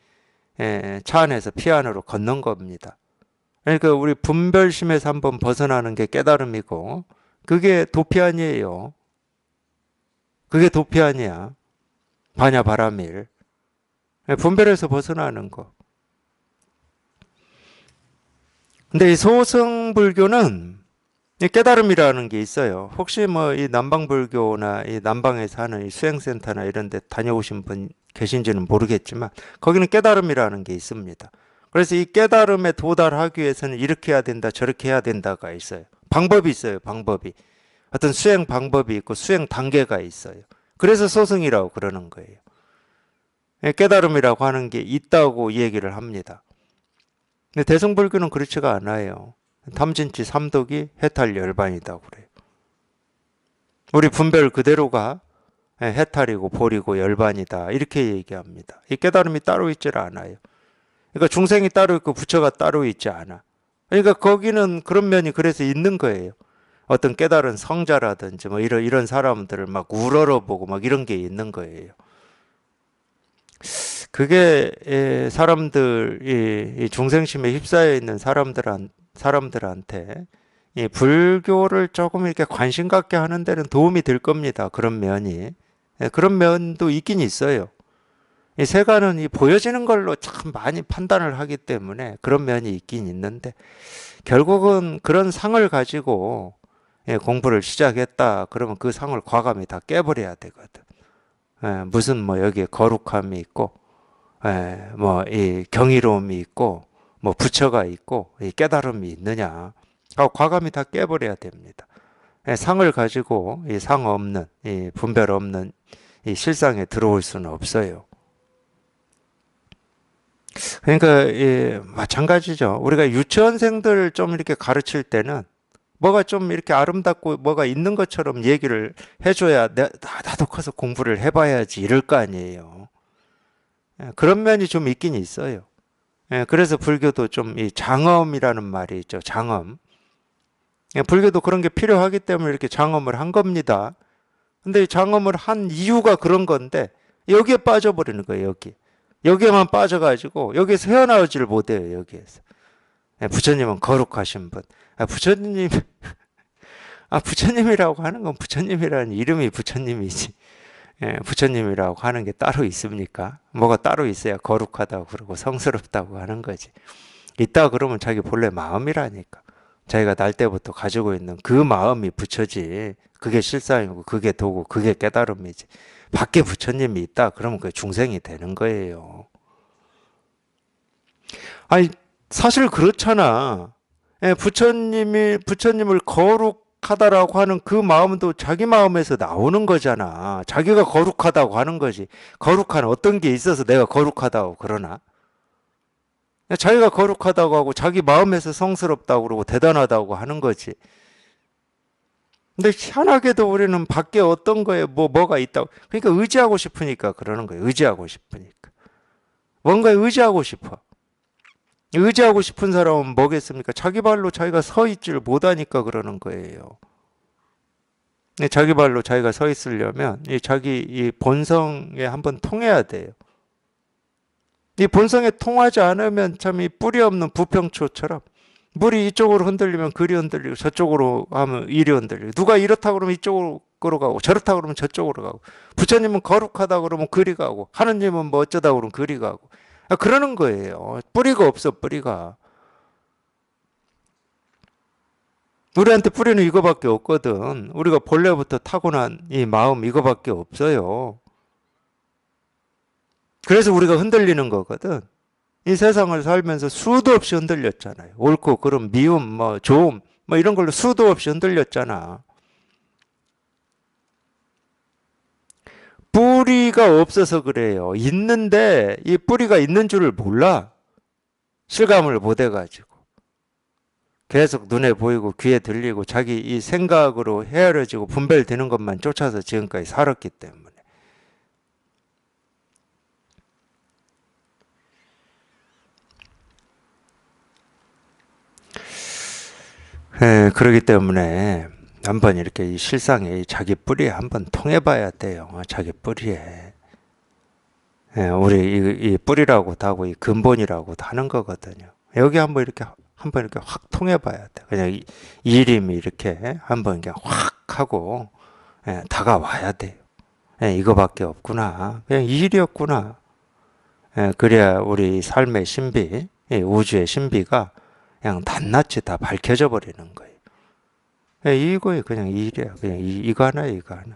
차 안에서 피 안으로 걷는 겁니다. 그러니까 우리 분별심에서 한번 벗어나는 게 깨달음이고, 그게 도피아니에요. 그게 도피아니야. 반야바라밀. 분별에서 벗어나는 거. 근데 이 소승불교는 깨달음이라는 게 있어요. 혹시 뭐 이 남방불교나 이 남방에 사는 이 수행센터나 이런 데 다녀오신 분 계신지는 모르겠지만, 거기는 깨달음이라는 게 있습니다. 그래서 이 깨달음에 도달하기 위해서는 이렇게 해야 된다, 저렇게 해야 된다가 있어요. 방법이 있어요, 방법이. 어떤 수행 방법이 있고 수행 단계가 있어요. 그래서 소승이라고 그러는 거예요. 깨달음이라고 하는 게 있다고 얘기를 합니다. 근데 대승불교는 그렇지가 않아요. 탐진치 삼독이 해탈 열반이다고 그래요. 우리 분별 그대로가 해탈이고 볼이고 열반이다 이렇게 얘기합니다. 이 깨달음이 따로 있질 않아요. 그러니까 중생이 따로 있고 부처가 따로 있지 않아. 그러니까 거기는 그런 면이 그래서 있는 거예요. 어떤 깨달은 성자라든지 뭐 이런 사람들을 막 우러러보고 막 이런 게 있는 거예요. 그게 사람들, 이 중생심에 휩싸여 있는 사람들한테 이 불교를 조금 이렇게 관심 갖게 하는 데는 도움이 될 겁니다. 그런 면이. 그런 면도 있긴 있어요. 이 세간은 이 보여지는 걸로 참 많이 판단을 하기 때문에 그런 면이 있긴 있는데, 결국은 그런 상을 가지고 공부를 시작했다 그러면 그 상을 과감히 다 깨버려야 되거든. 무슨 뭐 여기에 거룩함이 있고, 뭐 이 경이로움이 있고, 뭐 부처가 있고, 이 깨달음이 있느냐? 과감히 다 깨버려야 됩니다. 상을 가지고 이 상 없는, 이 분별 없는 이 실상에 들어올 수는 없어요. 그러니까 마찬가지죠. 우리가 유치원생들 좀 이렇게 가르칠 때는 뭐가 좀 이렇게 아름답고 뭐가 있는 것처럼 얘기를 해줘야 나도 커서 공부를 해봐야지 이럴 거 아니에요. 그런 면이 좀 있긴 있어요. 그래서 불교도 좀 이 장엄이라는 말이 있죠. 장엄. 불교도 그런 게 필요하기 때문에 이렇게 장엄을 한 겁니다. 근데 이 장엄을 한 이유가 그런 건데 여기에 빠져버리는 거예요. 여기에만 빠져가지고 여기에서 헤어나오지를 못해요. 여기에서. 부처님은 거룩하신 분. 부처님, 부처님이라고 하는 건 부처님이라는 이름이 부처님이지. 부처님이라고 하는 게 따로 있습니까? 뭐가 따로 있어야 거룩하다고 그러고 성스럽다고 하는 거지. 있다 그러면 자기 본래 마음이라니까. 자기가 날 때부터 가지고 있는 그 마음이 부처지. 그게 실상이고 그게 도고 그게 깨달음이지. 밖에 부처님이 있다 그러면 그게 중생이 되는 거예요. 아니 사실 그렇잖아. 부처님을 거룩하다라고 하는 그 마음도 자기 마음에서 나오는 거잖아. 자기가 거룩하다고 하는 거지. 거룩한 어떤 게 있어서 내가 거룩하다고 그러나? 자기가 거룩하다고 하고 자기 마음에서 성스럽다고 그러고 대단하다고 하는 거지. 근데 희한하게도 우리는 밖에 어떤 거에 뭐가 있다고. 그러니까 의지하고 싶으니까 그러는 거예요. 의지하고 싶으니까. 뭔가에 의지하고 싶어. 의지하고 싶은 사람은 뭐겠습니까? 자기 발로 자기가 서 있지를 못하니까 그러는 거예요. 자기 발로 자기가 서 있으려면 자기 이 본성에 한번 통해야 돼요. 이 본성에 통하지 않으면 참 이 뿌리 없는 부평초처럼 물이 이쪽으로 흔들리면 그리 흔들리고 저쪽으로 하면 이리 흔들리고 누가 이렇다 그러면 이쪽으로 가고 저렇다 그러면 저쪽으로 가고 부처님은 거룩하다 그러면 그리 가고 하느님은 뭐 어쩌다 그러면 그리 가고 그러는 거예요. 뿌리가 없어 뿌리가. 우리한테 뿌리는 이거밖에 없거든. 우리가 본래부터 타고난 이 마음 이거밖에 없어요. 그래서 우리가 흔들리는 거거든. 이 세상을 살면서 수도 없이 흔들렸잖아요. 옳고 그름, 미움, 뭐 좋음, 뭐 이런 걸로 수도 없이 흔들렸잖아. 뿌리가 없어서 그래요. 있는데 이 뿌리가 있는 줄을 몰라. 실감을 못 해가지고. 계속 눈에 보이고 귀에 들리고 자기 이 생각으로 헤아려지고 분별되는 것만 쫓아서 지금까지 살았기 때문에. 그렇기 때문에 한번 이렇게 이 실상에 자기 뿌리에 한번 통해봐야 돼요. 자기 뿌리에. 우리 이 뿌리라고도 하고 이 근본이라고도 하는 거거든요. 여기 한번 이렇게 확 통해봐야 돼. 그냥 이림이 이렇게 한번 그냥 확 하고 다가와야 돼요. 이거밖에 없구나. 그냥 이 일이었구나. 그래야 우리 삶의 신비, 우주의 신비가 그냥 낱낱이 다 밝혀져 버리는 거예요. 이거에 그냥 이 일이야. 그냥 이거 하나, 이거 하나.